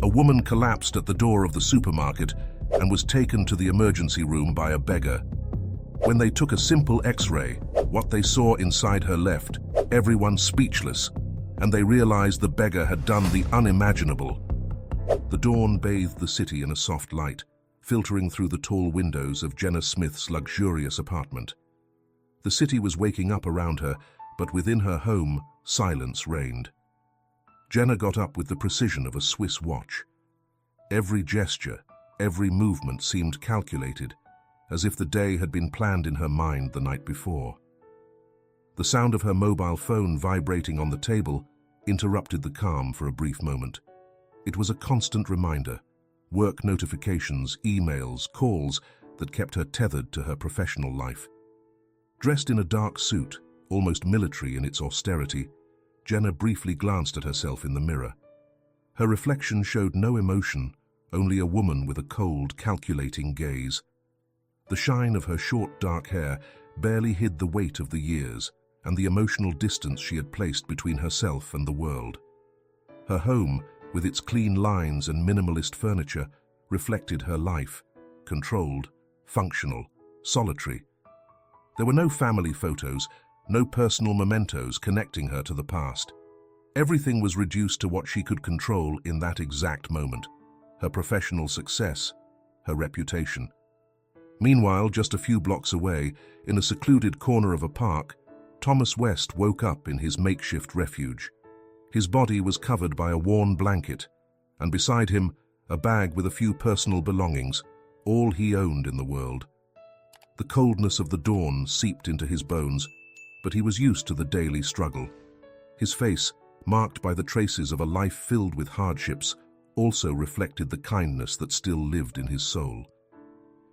A woman collapsed at the door of the supermarket and was taken to the emergency room by a beggar. When they took a simple X-ray, what they saw inside her left everyone speechless, and they realized the beggar had done the unimaginable. The dawn bathed the city in a soft light, filtering through the tall windows of Jenna Smith's luxurious apartment. The city was waking up around her, but within her home, silence reigned. Jenna got up with the precision of a Swiss watch. Every gesture, every movement seemed calculated, as if the day had been planned in her mind the night before. The sound of her mobile phone vibrating on the table interrupted the calm for a brief moment. It was a constant reminder, work notifications, emails, calls that kept her tethered to her professional life. Dressed in a dark suit, almost military in its austerity, Jenna briefly glanced at herself in the mirror. Her reflection showed no emotion, only a woman with a cold, calculating gaze. The shine of her short, dark hair barely hid the weight of the years and the emotional distance she had placed between herself and the world. Her home, with its clean lines and minimalist furniture, reflected her life, controlled, functional, solitary. There were no family photos, no personal mementos connecting her to the past. Everything was reduced to what she could control in that exact moment: her professional success, her reputation. Meanwhile, just a few blocks away, in a secluded corner of a park, Thomas West woke up in his makeshift refuge. His body was covered by a worn blanket, and beside him, a bag with a few personal belongings, all he owned in the world. The coldness of the dawn seeped into his bones, but he was used to the daily struggle. His face, marked by the traces of a life filled with hardships, also reflected the kindness that still lived in his soul.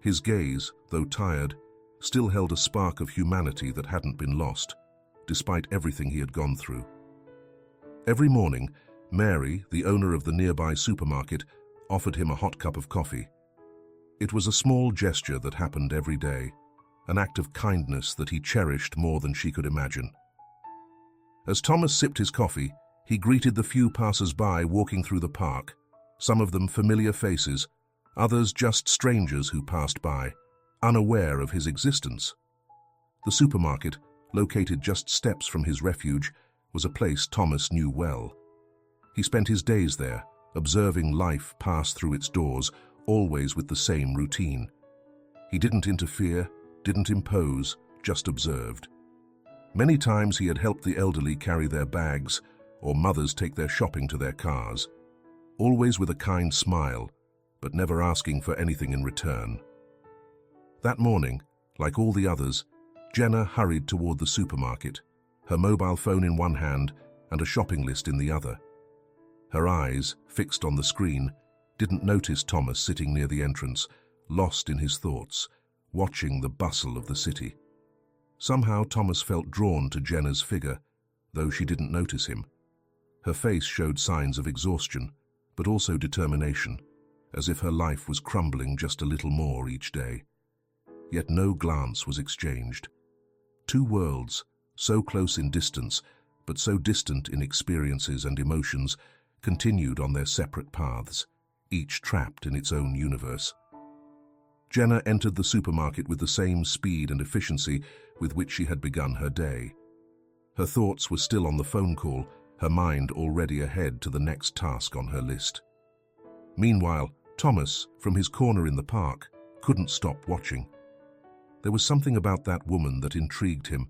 His gaze, though tired, still held a spark of humanity that hadn't been lost, despite everything he had gone through. Every morning, Mary, the owner of the nearby supermarket, offered him a hot cup of coffee. It was a small gesture that happened every day, an act of kindness that he cherished more than she could imagine. As Thomas sipped his coffee, he greeted the few passers-by walking through the park, some of them familiar faces, others just strangers who passed by, unaware of his existence. The supermarket, located just steps from his refuge, was a place Thomas knew well. He spent his days there, observing life pass through its doors, always with the same routine. He didn't interfere, didn't impose, just observed. Many times he had helped the elderly carry their bags, or mothers take their shopping to their cars, always with a kind smile, but never asking for anything in return. That morning, like all the others, Jenna hurried toward the supermarket, her mobile phone in one hand and a shopping list in the other. Her eyes, fixed on the screen, didn't notice Thomas sitting near the entrance, lost in his thoughts, watching the bustle of the city. Somehow Thomas felt drawn to Jenna's figure, though she didn't notice him. Her face showed signs of exhaustion, but also determination, as if her life was crumbling just a little more each day. Yet no glance was exchanged. Two worlds, so close in distance, but so distant in experiences and emotions, continued on their separate paths, each trapped in its own universe. Jenna entered the supermarket with the same speed and efficiency with which she had begun her day. Her thoughts were still on the phone call, her mind already ahead to the next task on her list. Meanwhile, Thomas, from his corner in the park, couldn't stop watching. There was something about that woman that intrigued him,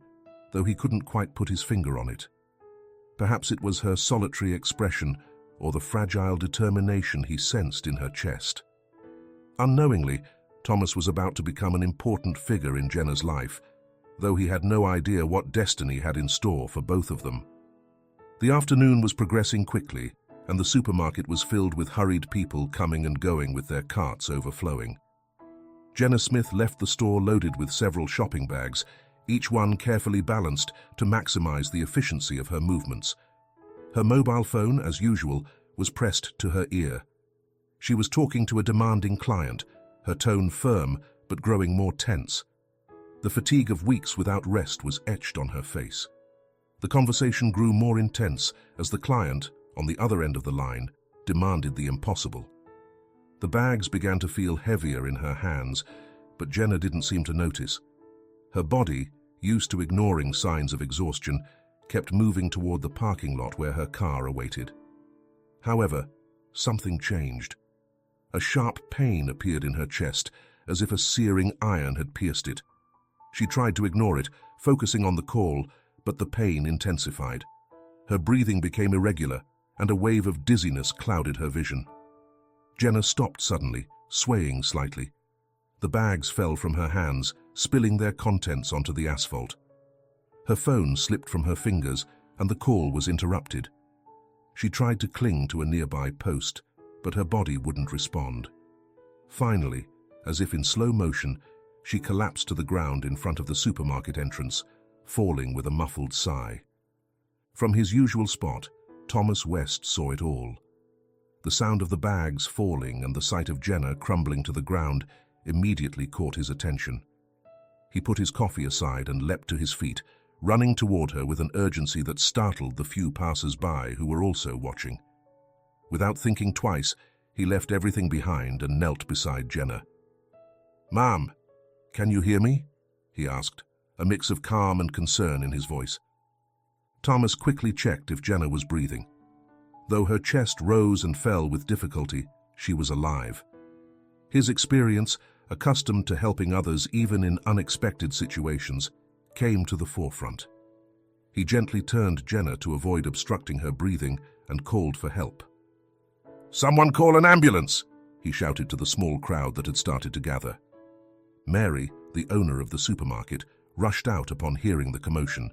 though he couldn't quite put his finger on it. Perhaps it was her solitary expression or the fragile determination he sensed in her chest. Unknowingly, Thomas was about to become an important figure in Jenna's life, though he had no idea what destiny had in store for both of them. The afternoon was progressing quickly, and the supermarket was filled with hurried people coming and going with their carts overflowing. Jenna Smith left the store loaded with several shopping bags, each one carefully balanced to maximize the efficiency of her movements. Her mobile phone, as usual, was pressed to her ear. She was talking to a demanding client, her tone firm but growing more tense. The fatigue of weeks without rest was etched on her face. The conversation grew more intense as the client, on the other end of the line, demanded the impossible. The bags began to feel heavier in her hands, but Jenna didn't seem to notice. Her body, used to ignoring signs of exhaustion, kept moving toward the parking lot where her car awaited. However, something changed. A sharp pain appeared in her chest, as if a searing iron had pierced it. She tried to ignore it, focusing on the call, but the pain intensified. Her breathing became irregular, and a wave of dizziness clouded her vision. Jenna stopped suddenly, swaying slightly. The bags fell from her hands, spilling their contents onto the asphalt. Her phone slipped from her fingers, and the call was interrupted. She tried to cling to a nearby post, but her body wouldn't respond. Finally, as if in slow motion, she collapsed to the ground in front of the supermarket entrance, falling with a muffled sigh. From his usual spot, Thomas West saw it all. The sound of the bags falling and the sight of Jenna crumbling to the ground immediately caught his attention. He put his coffee aside and leapt to his feet, running toward her with an urgency that startled the few passers-by who were also watching. Without thinking twice, he left everything behind and knelt beside Jenna. "Ma'am, can you hear me?" he asked, a mix of calm and concern in his voice. Thomas quickly checked if Jenna was breathing. Though her chest rose and fell with difficulty, she was alive. His experience, accustomed to helping others even in unexpected situations, came to the forefront. He gently turned Jenna to avoid obstructing her breathing and called for help. "Someone call an ambulance!" he shouted to the small crowd that had started to gather. Mary, the owner of the supermarket, rushed out upon hearing the commotion.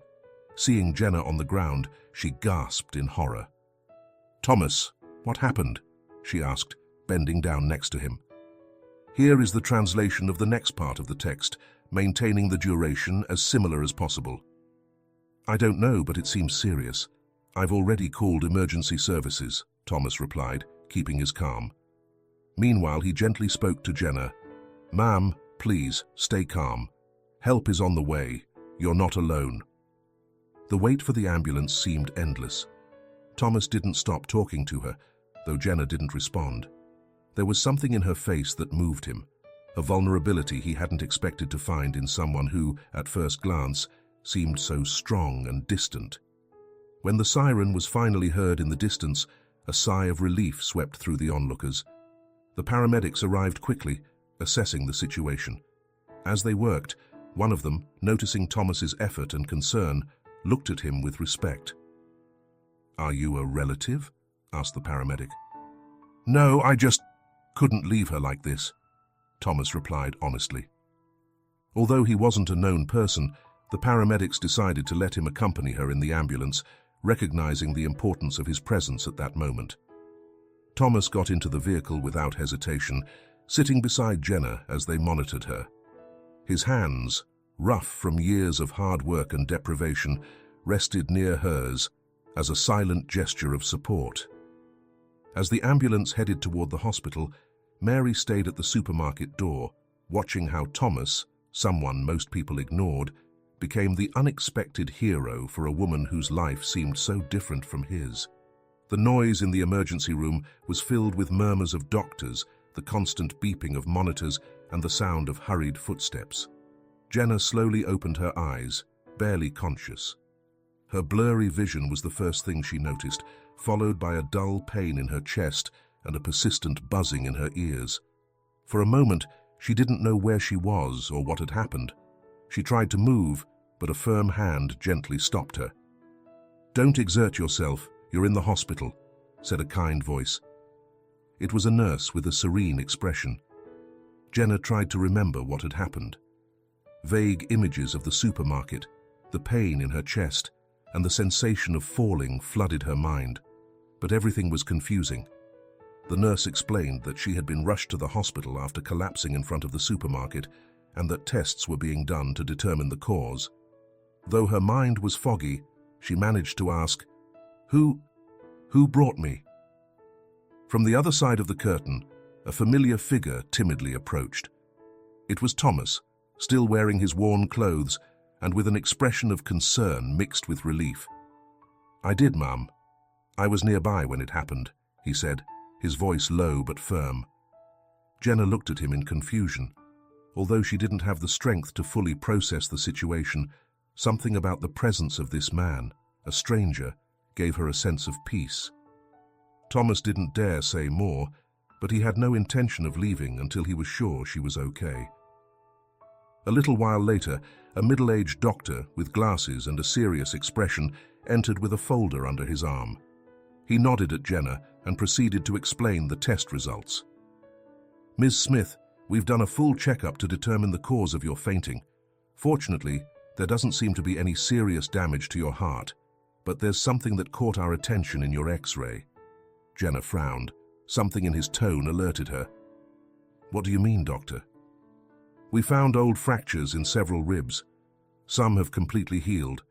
Seeing Jenna on the ground, she gasped in horror. "Thomas, what happened?" she asked, bending down next to him. Here is the translation of the next part of the text, maintaining the duration as similar as possible. "I don't know, but it seems serious. I've already called emergency services," Thomas replied, keeping his calm. Meanwhile, he gently spoke to Jenna. "Ma'am, please, stay calm. Help is on the way. You're not alone." The wait for the ambulance seemed endless. Thomas didn't stop talking to her, though Jenna didn't respond. There was something in her face that moved him, a vulnerability he hadn't expected to find in someone who, at first glance, seemed so strong and distant. When the siren was finally heard in the distance, a sigh of relief swept through the onlookers. The paramedics arrived quickly, assessing the situation. As they worked, one of them, noticing Thomas's effort and concern, looked at him with respect. "Are you a relative?" asked the paramedic. "No, I just couldn't leave her like this," Thomas replied honestly. Although he wasn't a known person, the paramedics decided to let him accompany her in the ambulance, recognizing the importance of his presence at that moment. Thomas got into the vehicle without hesitation, sitting beside Jenna as they monitored her. His hands, rough from years of hard work and deprivation, rested near hers as a silent gesture of support. As the ambulance headed toward the hospital, Mary stayed at the supermarket door, watching how Thomas, someone most people ignored, became the unexpected hero for a woman whose life seemed so different from his. The noise in the emergency room was filled with murmurs of doctors, the constant beeping of monitors, and the sound of hurried footsteps. Jenna slowly opened her eyes, barely conscious. Her blurry vision was the first thing she noticed, followed by a dull pain in her chest and a persistent buzzing in her ears. For a moment, she didn't know where she was or what had happened. She tried to move, but a firm hand gently stopped her. "Don't exert yourself, you're in the hospital," said a kind voice. It was a nurse with a serene expression. Jenna tried to remember what had happened. Vague images of the supermarket, the pain in her chest, and the sensation of falling flooded her mind, but everything was confusing. The nurse explained that she had been rushed to the hospital after collapsing in front of the supermarket and that tests were being done to determine the cause. Though her mind was foggy, she managed to ask, Who brought me?" From the other side of the curtain, a familiar figure timidly approached. It was Thomas, still wearing his worn clothes and with an expression of concern mixed with relief. "I did, ma'am. I was nearby when it happened," he said, his voice low but firm. Jenna looked at him in confusion. Although she didn't have the strength to fully process the situation, something about the presence of this man, a stranger, gave her a sense of peace. Thomas didn't dare say more, but he had no intention of leaving until he was sure she was okay. A little while later, a middle-aged doctor with glasses and a serious expression entered with a folder under his arm. He nodded at Jenna and proceeded to explain the test results. "Ms. Smith, we've done a full checkup to determine the cause of your fainting. Fortunately, there doesn't seem to be any serious damage to your heart, but there's something that caught our attention in your X-ray." Jenna frowned. Something in his tone alerted her. "What do you mean, doctor?" "We found old fractures in several ribs. Some have completely healed,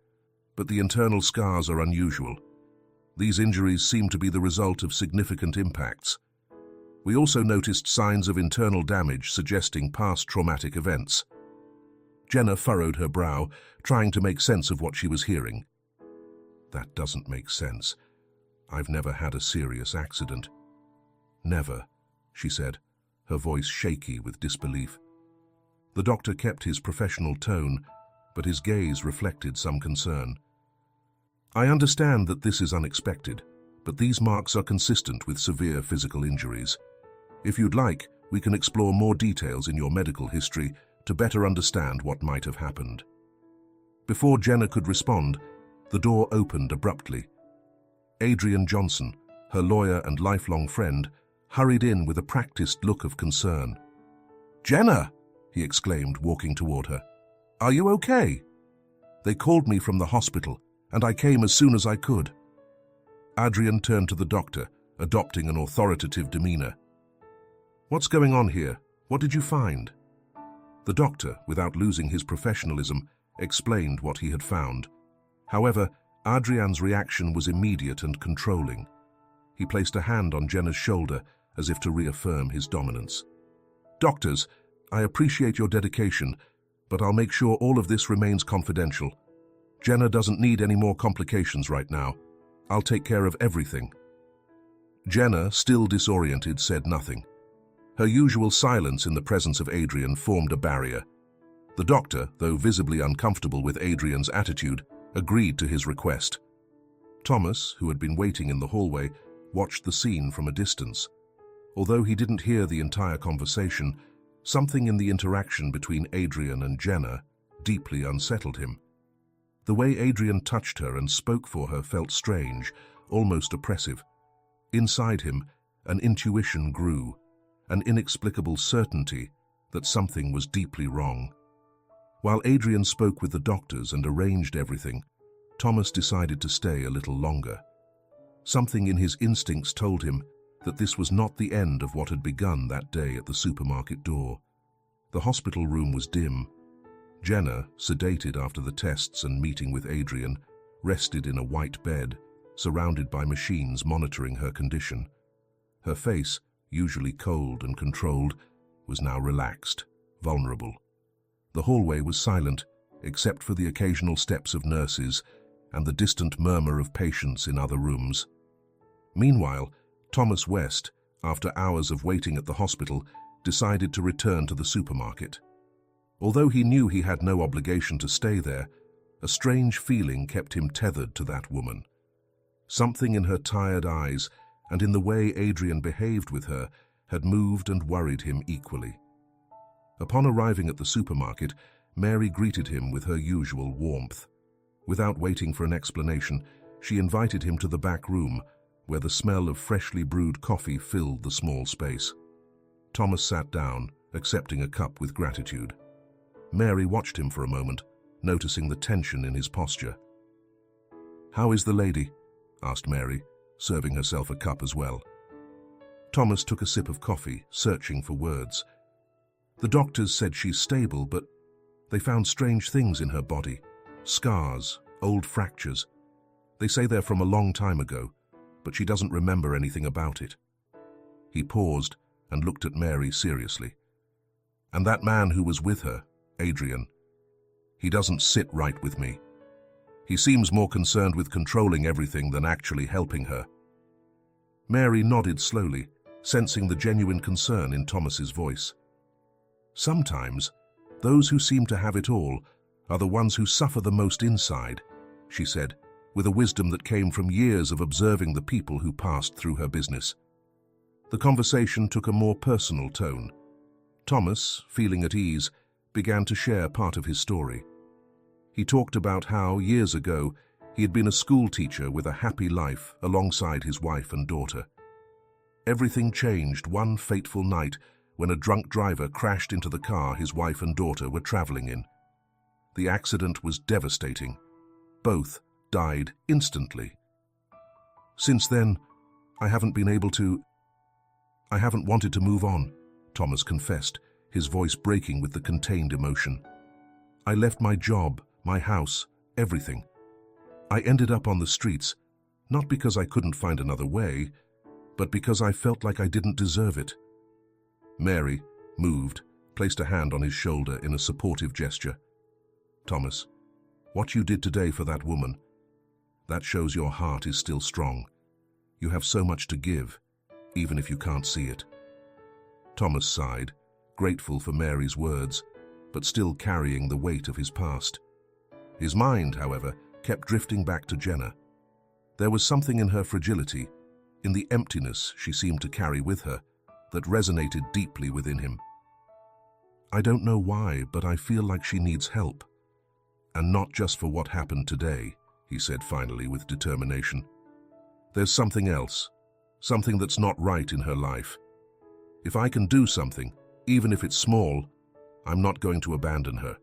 but the internal scars are unusual. These injuries seem to be the result of significant impacts. We also noticed signs of internal damage suggesting past traumatic events." Jenna furrowed her brow, trying to make sense of what she was hearing. "That doesn't make sense. I've never had a serious accident." "Never," she said, her voice shaky with disbelief. The doctor kept his professional tone, but his gaze reflected some concern. "I understand that this is unexpected, but these marks are consistent with severe physical injuries. If you'd like, we can explore more details in your medical history to better understand what might have happened." Before Jenna could respond, the door opened abruptly. Adrian Johnson, her lawyer and lifelong friend, hurried in with a practiced look of concern. "Jenna!" he exclaimed, walking toward her. "Are you okay?" "They called me from the hospital, and I came as soon as I could." Adrian turned to the doctor, adopting an authoritative demeanor. "What's going on here? What did you find?" The doctor, without losing his professionalism, explained what he had found. However, Adrian's reaction was immediate and controlling. He placed a hand on Jenna's shoulder as if to reaffirm his dominance. "Doctors, I appreciate your dedication, but I'll make sure all of this remains confidential. Jenna doesn't need any more complications right now. I'll take care of everything." Jenna, still disoriented, said nothing. Her usual silence in the presence of Adrian formed a barrier. The doctor, though visibly uncomfortable with Adrian's attitude, agreed to his request. Thomas, who had been waiting in the hallway, watched the scene from a distance. Although he didn't hear the entire conversation, something in the interaction between Adrian and Jenna deeply unsettled him. The way Adrian touched her and spoke for her felt strange, almost oppressive. Inside him, an intuition grew, an inexplicable certainty that something was deeply wrong. While Adrian spoke with the doctors and arranged everything, Thomas decided to stay a little longer. Something in his instincts told him that this was not the end of what had begun that day at the supermarket door. The hospital room was dim. Jenna, sedated after the tests and meeting with Adrian, rested in a white bed, surrounded by machines monitoring her condition. Her face, usually cold and controlled, was now relaxed, vulnerable. The hallway was silent, except for the occasional steps of nurses and the distant murmur of patients in other rooms. Meanwhile, Thomas West, after hours of waiting at the hospital, decided to return to the supermarket. Although he knew he had no obligation to stay there, a strange feeling kept him tethered to that woman. Something in her tired eyes and in the way Adrian behaved with her had moved and worried him equally. Upon arriving at the supermarket, Mary greeted him with her usual warmth. Without waiting for an explanation, she invited him to the back room, where the smell of freshly brewed coffee filled the small space. Thomas sat down, accepting a cup with gratitude. Mary watched him for a moment, noticing the tension in his posture. "How is the lady?" asked Mary, serving herself a cup as well. Thomas took a sip of coffee, searching for words. "The doctors said she's stable, but they found strange things in her body. Scars, old fractures. They say they're from a long time ago, but she doesn't remember anything about it." He paused and looked at Mary seriously. "And that man who was with her, Adrian, he doesn't sit right with me. He seems more concerned with controlling everything than actually helping her." Mary nodded slowly, sensing the genuine concern in Thomas's voice. "Sometimes, those who seem to have it all are the ones who suffer the most inside," she said, with a wisdom that came from years of observing the people who passed through her business. The conversation took a more personal tone. Thomas, feeling at ease, began to share part of his story. He talked about how, years ago, he had been a school teacher with a happy life alongside his wife and daughter. Everything changed one fateful night when a drunk driver crashed into the car his wife and daughter were traveling in. The accident was devastating. Both died instantly. "Since then, I haven't wanted to move on," Thomas confessed, his voice breaking with the contained emotion. "I left my job, my house, everything. I ended up on the streets, not because I couldn't find another way, but because I felt like I didn't deserve it." Mary, moved, placed a hand on his shoulder in a supportive gesture. "Thomas, what you did today for that woman, that shows your heart is still strong. You have so much to give, even if you can't see it." Thomas sighed, grateful for Mary's words, but still carrying the weight of his past. His mind, however, kept drifting back to Jenna. There was something in her fragility, in the emptiness she seemed to carry with her, that resonated deeply within him. "I don't know why, but I feel like she needs help. And not just for what happened today," he said finally with determination. "There's something else, something that's not right in her life. If I can do something, even if it's small, I'm not going to abandon her."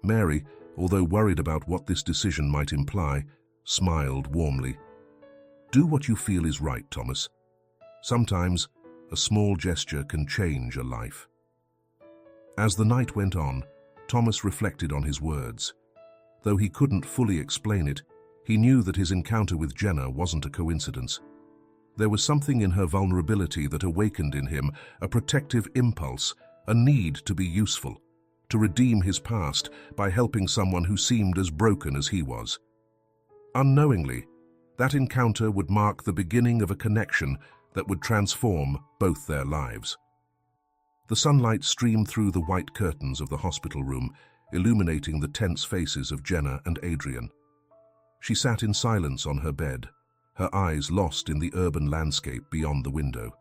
Mary, although worried about what this decision might imply, smiled warmly. "Do what you feel is right, Thomas. Sometimes, a small gesture can change a life." As the night went on, Thomas reflected on his words. Though he couldn't fully explain it, he knew that his encounter with Jenna wasn't a coincidence. There was something in her vulnerability that awakened in him a protective impulse, a need to be useful, to redeem his past by helping someone who seemed as broken as he was. Unknowingly, that encounter would mark the beginning of a connection that would transform both their lives. The sunlight streamed through the white curtains of the hospital room, illuminating the tense faces of Jenna and Adrian. She sat in silence on her bed, her eyes lost in the urban landscape beyond the window.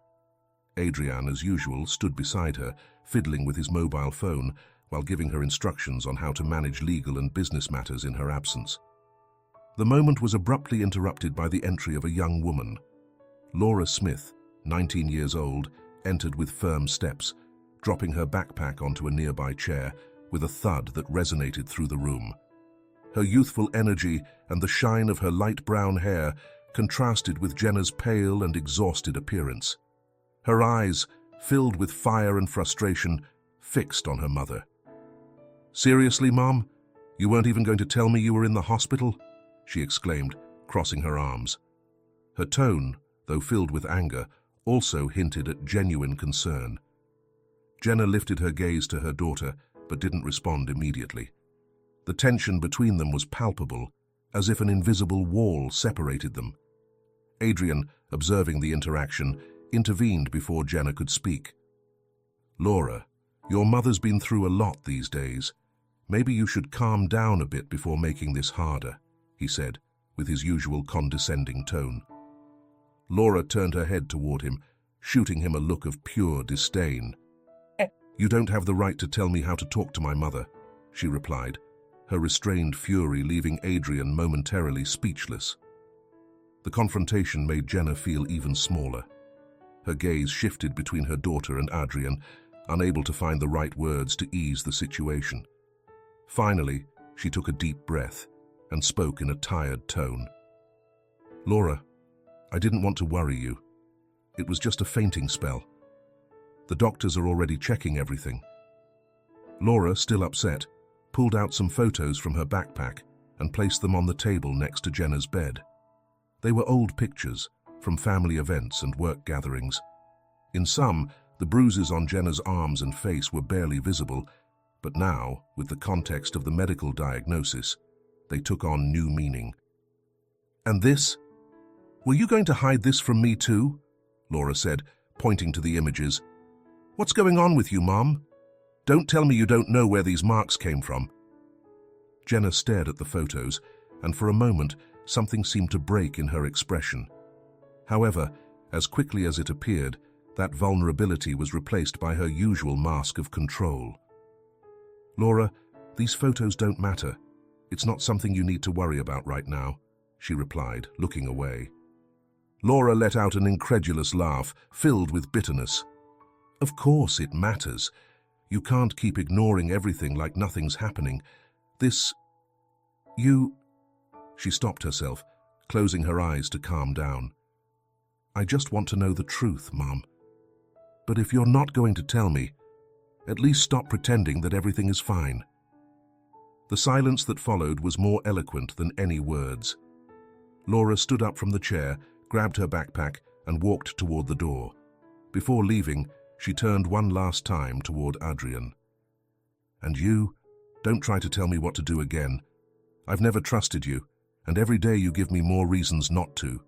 Adrian, as usual, stood beside her, fiddling with his mobile phone while giving her instructions on how to manage legal and business matters in her absence. The moment was abruptly interrupted by the entry of a young woman. Laura Smith, 19 years old, entered with firm steps, dropping her backpack onto a nearby chair with a thud that resonated through the room. Her youthful energy and the shine of her light brown hair contrasted with Jenna's pale and exhausted appearance. Her eyes, filled with fire and frustration, fixed on her mother. "Seriously, Mom? You weren't even going to tell me you were in the hospital?" she exclaimed, crossing her arms. Her tone, though filled with anger, also hinted at genuine concern. Jenna lifted her gaze to her daughter, but didn't respond immediately. The tension between them was palpable, as if an invisible wall separated them. Adrian, observing the interaction, intervened before Jenna could speak. "Laura, your mother's been through a lot these days. Maybe you should calm down a bit before making this harder," he said, with his usual condescending tone. Laura turned her head toward him, shooting him a look of pure disdain. "You don't have the right to tell me how to talk to my mother," she replied, her restrained fury leaving Adrian momentarily speechless. The confrontation made Jenna feel even smaller. Her gaze shifted between her daughter and Adrian, unable to find the right words to ease the situation. Finally, she took a deep breath and spoke in a tired tone. "Laura, I didn't want to worry you. It was just a fainting spell. The doctors are already checking everything." Laura, still upset, pulled out some photos from her backpack and placed them on the table next to Jenna's bed. They were old pictures from family events and work gatherings. In some, the bruises on Jenna's arms and face were barely visible, but now, with the context of the medical diagnosis, they took on new meaning. "And this? Were you going to hide this from me too?" Laura said, pointing to the images. "What's going on with you, Mom? Don't tell me you don't know where these marks came from." Jenna stared at the photos, and for a moment, something seemed to break in her expression. However, as quickly as it appeared, that vulnerability was replaced by her usual mask of control. "Laura, these photos don't matter. It's not something you need to worry about right now," she replied, looking away. Laura let out an incredulous laugh, filled with bitterness. "Of course it matters. You can't keep ignoring everything like nothing's happening. She stopped herself, closing her eyes to calm down. "I just want to know the truth, Mom. But if you're not going to tell me, at least stop pretending that everything is fine." The silence that followed was more eloquent than any words. Laura stood up from the chair, grabbed her backpack, and walked toward the door. Before leaving, she turned one last time toward Adrian. "And you, don't try to tell me what to do again. I've never trusted you, and every day you give me more reasons not to."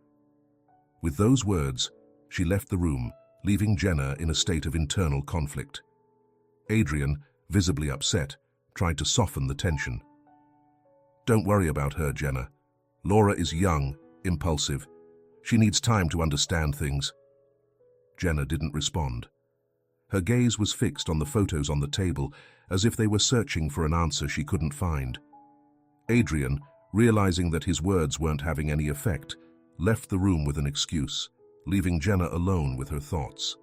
With those words, she left the room, leaving Jenna in a state of internal conflict. Adrian, visibly upset, tried to soften the tension. "Don't worry about her, Jenna. Laura is young, impulsive. She needs time to understand things." Jenna didn't respond. Her gaze was fixed on the photos on the table, as if they were searching for an answer she couldn't find. Adrian, realizing that his words weren't having any effect, left the room with an excuse, leaving Jenna alone with her thoughts.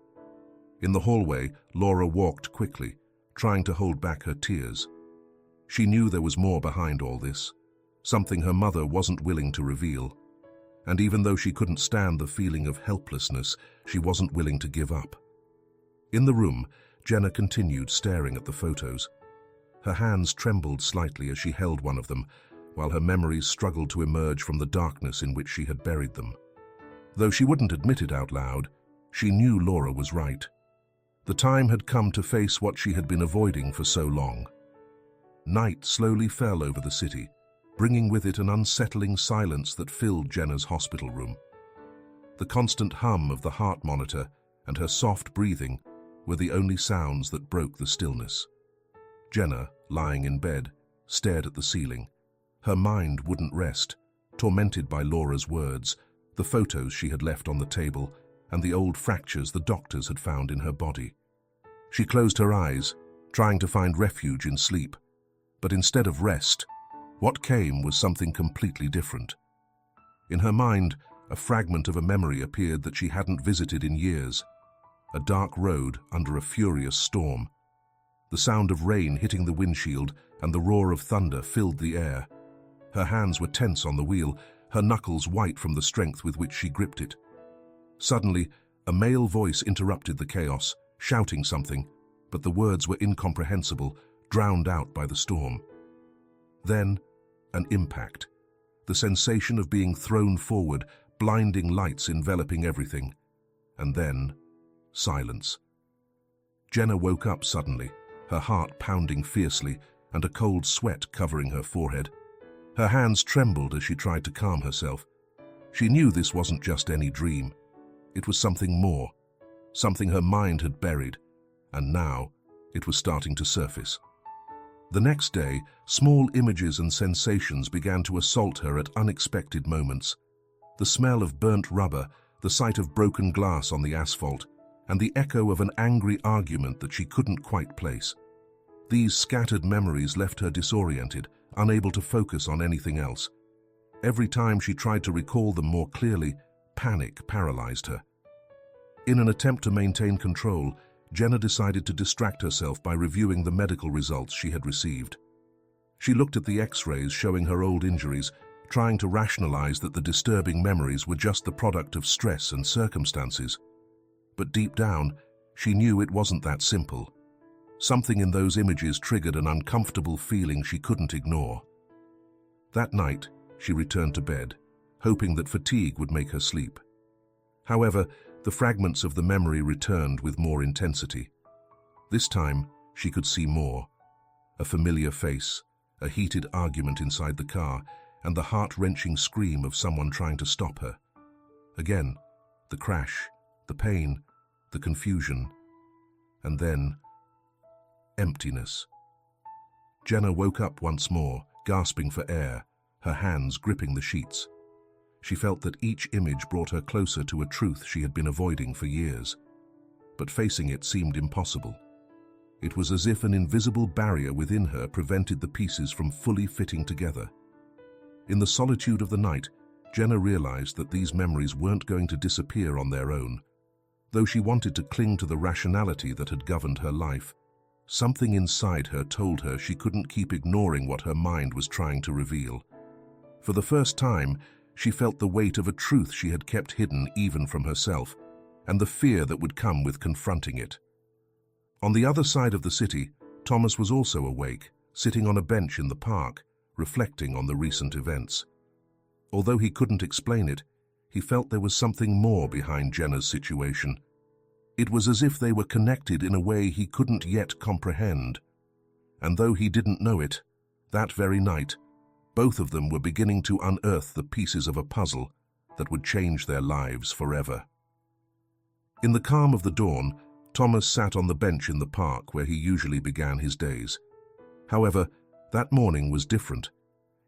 In the hallway, Laura walked quickly, trying to hold back her tears. She knew there was more behind all this, something her mother wasn't willing to reveal. And even though she couldn't stand the feeling of helplessness, she wasn't willing to give up. In the room, Jenna continued staring at the photos. Her hands trembled slightly as she held one of them, while her memories struggled to emerge from the darkness in which she had buried them. Though she wouldn't admit it out loud, she knew Laura was right. The time had come to face what she had been avoiding for so long. Night slowly fell over the city, bringing with it an unsettling silence that filled Jenna's hospital room. The constant hum of the heart monitor and her soft breathing were the only sounds that broke the stillness. Jenna, lying in bed, stared at the ceiling. Her mind wouldn't rest, tormented by Laura's words, the photos she had left on the table, and the old fractures the doctors had found in her body. She closed her eyes, trying to find refuge in sleep. But instead of rest, what came was something completely different. In her mind, a fragment of a memory appeared that she hadn't visited in years. A dark road under a furious storm. The sound of rain hitting the windshield and the roar of thunder filled the air. Her hands were tense on the wheel, her knuckles white from the strength with which she gripped it. Suddenly, a male voice interrupted the chaos, shouting something, but the words were incomprehensible, drowned out by the storm. Then, an impact. The sensation of being thrown forward, blinding lights enveloping everything. And then, silence. Jenna woke up suddenly, her heart pounding fiercely and a cold sweat covering her forehead. Her hands trembled as she tried to calm herself. She knew this wasn't just any dream. It was something more, something her mind had buried, and now it was starting to surface. The next day, small images and sensations began to assault her at unexpected moments. The smell of burnt rubber, the sight of broken glass on the asphalt, and the echo of an angry argument that she couldn't quite place. These scattered memories left her disoriented, unable to focus on anything else. Every time she tried to recall them more clearly, panic paralyzed her. In an attempt to maintain control, Jenna decided to distract herself by reviewing the medical results she had received. She looked at the X-rays showing her old injuries, trying to rationalize that the disturbing memories were just the product of stress and circumstances. But deep down, she knew it wasn't that simple. Something in those images triggered an uncomfortable feeling she couldn't ignore. That night, she returned to bed, hoping that fatigue would make her sleep. However, the fragments of the memory returned with more intensity. This time, she could see more. A familiar face, a heated argument inside the car, and the heart-wrenching scream of someone trying to stop her. Again, the crash, the pain, the confusion, and then emptiness. Jenna woke up once more, gasping for air, her hands gripping the sheets. She felt that each image brought her closer to a truth she had been avoiding for years. But facing it seemed impossible. It was as if an invisible barrier within her prevented the pieces from fully fitting together. In the solitude of the night, Jenna realized that these memories weren't going to disappear on their own. Though she wanted to cling to the rationality that had governed her life, something inside her told her she couldn't keep ignoring what her mind was trying to reveal. For the first time, she felt the weight of a truth she had kept hidden even from herself, and the fear that would come with confronting it. On the other side of the city, Thomas was also awake, sitting on a bench in the park, reflecting on the recent events. Although he couldn't explain it, he felt there was something more behind Jenna's situation. It was as if they were connected in a way he couldn't yet comprehend. And though he didn't know it, that very night, both of them were beginning to unearth the pieces of a puzzle that would change their lives forever. In the calm of the dawn, Thomas sat on the bench in the park where he usually began his days. However, that morning was different.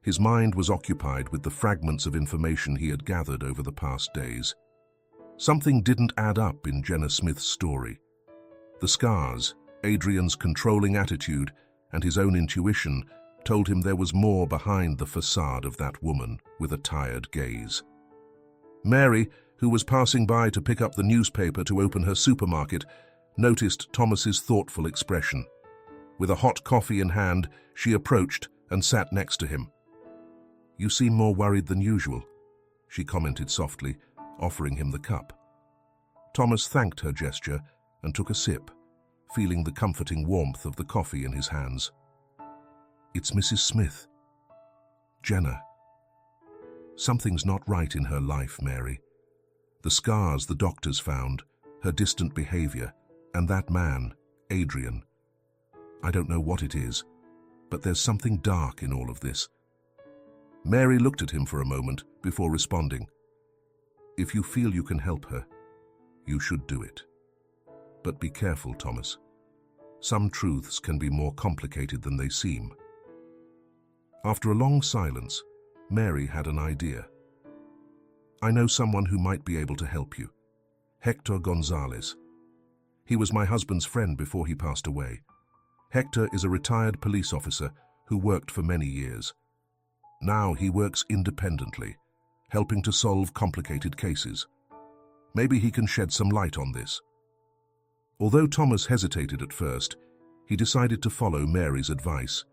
His mind was occupied with the fragments of information he had gathered over the past days. Something didn't add up in Jenna Smith's story. The scars, Adrian's controlling attitude, and his own intuition told him there was more behind the facade of that woman with a tired gaze. Mary, who was passing by to pick up the newspaper to open her supermarket, noticed Thomas's thoughtful expression. With a hot coffee in hand, she approached and sat next to him. "You seem more worried than usual," she commented softly, offering him the cup. Thomas thanked her gesture and took a sip, feeling the comforting warmth of the coffee in his hands. "It's Mrs. Smith." "Jenna." "Something's not right in her life, Mary. The scars the doctors found, her distant behavior, and that man, Adrian. I don't know what it is, but there's something dark in all of this." Mary looked at him for a moment before responding. "If you feel you can help her, you should do it. But be careful, Thomas. Some truths can be more complicated than they seem." After a long silence, Mary had an idea. "I know someone who might be able to help you. Hector Gonzalez. He was my husband's friend before he passed away. Hector is a retired police officer who worked for many years. Now he works independently, helping to solve complicated cases. Maybe he can shed some light on this." Although Thomas hesitated at first, he decided to follow Mary's advice.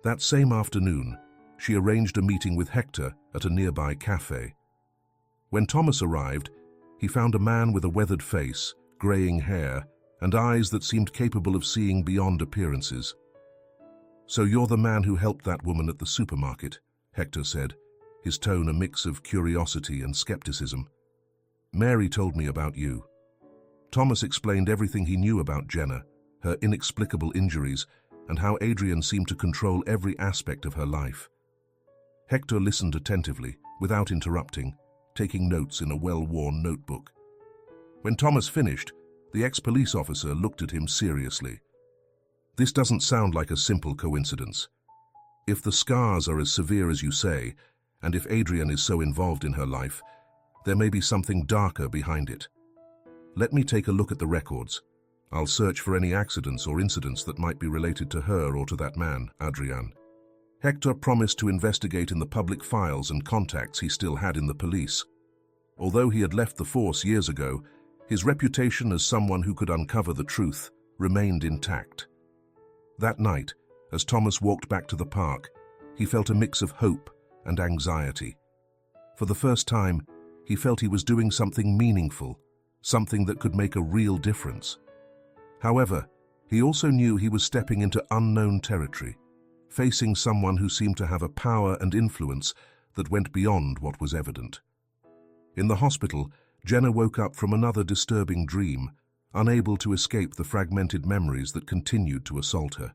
That same afternoon, she arranged a meeting with Hector at a nearby cafe. When Thomas arrived, he found a man with a weathered face, graying hair, and eyes that seemed capable of seeing beyond appearances. "So you're the man who helped that woman at the supermarket," Hector said, his tone a mix of curiosity and skepticism. "Mary told me about you." Thomas explained everything he knew about Jenna, her inexplicable injuries, and how Adrian seemed to control every aspect of her life. Hector listened attentively, without interrupting, taking notes in a well-worn notebook. When Thomas finished, the ex-police officer looked at him seriously. "This doesn't sound like a simple coincidence. If the scars are as severe as you say, and if Adrian is so involved in her life, there may be something darker behind it. Let me take a look at the records. I'll search for any accidents or incidents that might be related to her or to that man, Adrian." Hector promised to investigate in the public files and contacts he still had in the police. Although he had left the force years ago, his reputation as someone who could uncover the truth remained intact. That night, as Thomas walked back to the park, he felt a mix of hope and anxiety. For the first time, he felt he was doing something meaningful, something that could make a real difference. However, he also knew he was stepping into unknown territory, facing someone who seemed to have a power and influence that went beyond what was evident. In the hospital, Jenna woke up from another disturbing dream, unable to escape the fragmented memories that continued to assault her.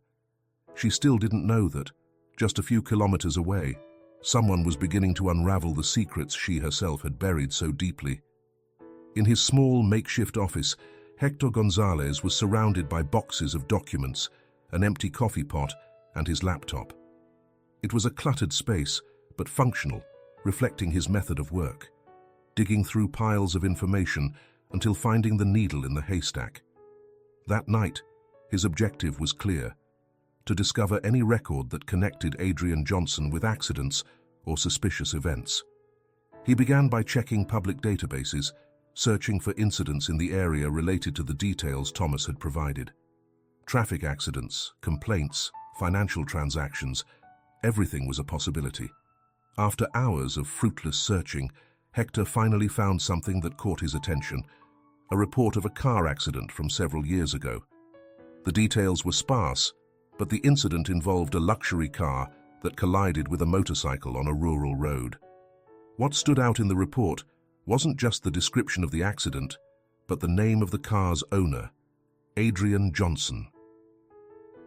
She still didn't know that, just a few kilometers away, someone was beginning to unravel the secrets she herself had buried so deeply. In his small, makeshift office, Hector Gonzalez was surrounded by boxes of documents, an empty coffee pot, and his laptop. It was a cluttered space, but functional, reflecting his method of work, digging through piles of information until finding the needle in the haystack. That night, his objective was clear: to discover any record that connected Adrian Johnson with accidents or suspicious events. He began by checking public databases, searching for incidents in the area related to the details Thomas had provided. Traffic accidents, complaints, financial transactions, everything was a possibility. After hours of fruitless searching, Hector finally found something that caught his attention: a report of a car accident from several years ago. The details were sparse, but the incident involved a luxury car that collided with a motorcycle on a rural road. What stood out in the report wasn't just the description of the accident, but the name of the car's owner, Adrian Johnson.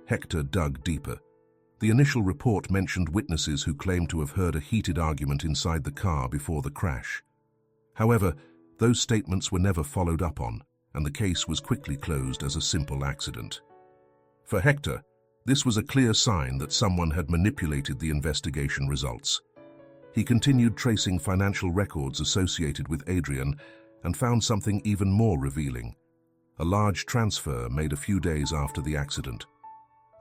Hector dug deeper. The initial report mentioned witnesses who claimed to have heard a heated argument inside the car before the crash. However, those statements were never followed up on, and the case was quickly closed as a simple accident. For Hector, this was a clear sign that someone had manipulated the investigation results. He continued tracing financial records associated with Adrian and found something even more revealing: a large transfer made a few days after the accident.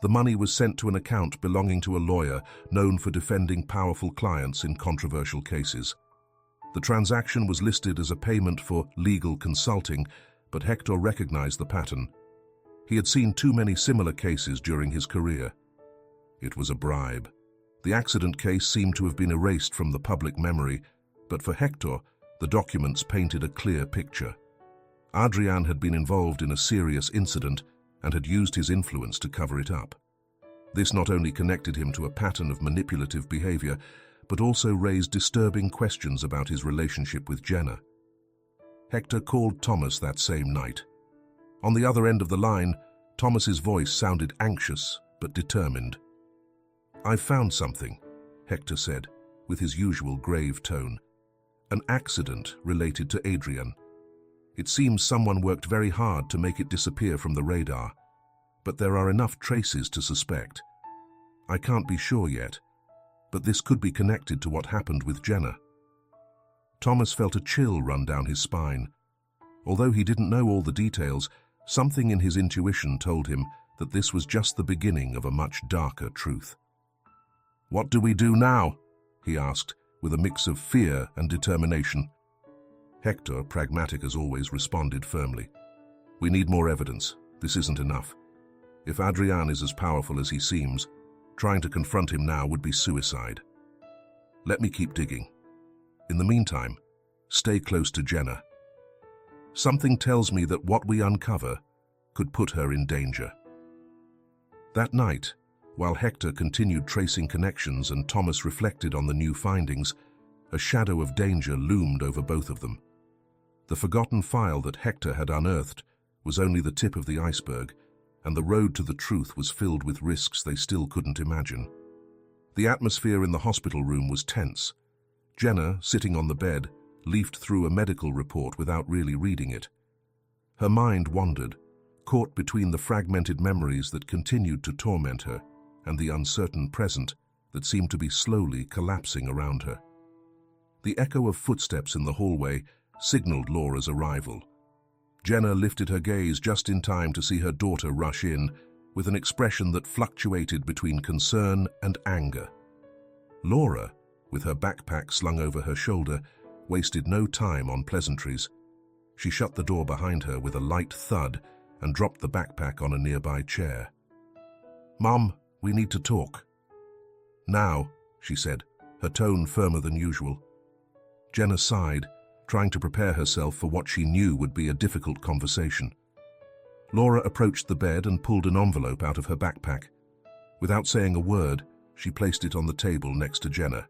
The money was sent to an account belonging to a lawyer known for defending powerful clients in controversial cases. The transaction was listed as a payment for legal consulting, but Hector recognized the pattern. He had seen too many similar cases during his career. It was a bribe. The accident case seemed to have been erased from the public memory, but for Hector, the documents painted a clear picture. Adrian had been involved in a serious incident and had used his influence to cover it up. This not only connected him to a pattern of manipulative behavior, but also raised disturbing questions about his relationship with Jenna. Hector called Thomas that same night. On the other end of the line, Thomas's voice sounded anxious but determined. "I've found something," Hector said, with his usual grave tone. "An accident related to Adrian. It seems someone worked very hard to make it disappear from the radar, but there are enough traces to suspect. I can't be sure yet, but this could be connected to what happened with Jenna." Thomas felt a chill run down his spine. Although he didn't know all the details, something in his intuition told him that this was just the beginning of a much darker truth. "What do we do now?" he asked, with a mix of fear and determination. Hector, pragmatic as always, responded firmly. "We need more evidence. This isn't enough. If Adrian is as powerful as he seems, trying to confront him now would be suicide. Let me keep digging. In the meantime, stay close to Jenna. Something tells me that what we uncover could put her in danger." That night, while Hector continued tracing connections and Thomas reflected on the new findings, a shadow of danger loomed over both of them. The forgotten file that Hector had unearthed was only the tip of the iceberg, and the road to the truth was filled with risks they still couldn't imagine. The atmosphere in the hospital room was tense. Jenna, sitting on the bed, leafed through a medical report without really reading it. Her mind wandered, caught between the fragmented memories that continued to torment her and the uncertain present that seemed to be slowly collapsing around her. The echo of footsteps in the hallway signaled Laura's arrival. Jenna lifted her gaze just in time to see her daughter rush in, with an expression that fluctuated between concern and anger. Laura, with her backpack slung over her shoulder, wasted no time on pleasantries. She shut the door behind her with a light thud and dropped the backpack on a nearby chair. "Mom, we need to talk." "Now," she said, her tone firmer than usual. Jenna sighed, trying to prepare herself for what she knew would be a difficult conversation. Laura approached the bed and pulled an envelope out of her backpack. Without saying a word, she placed it on the table next to Jenna.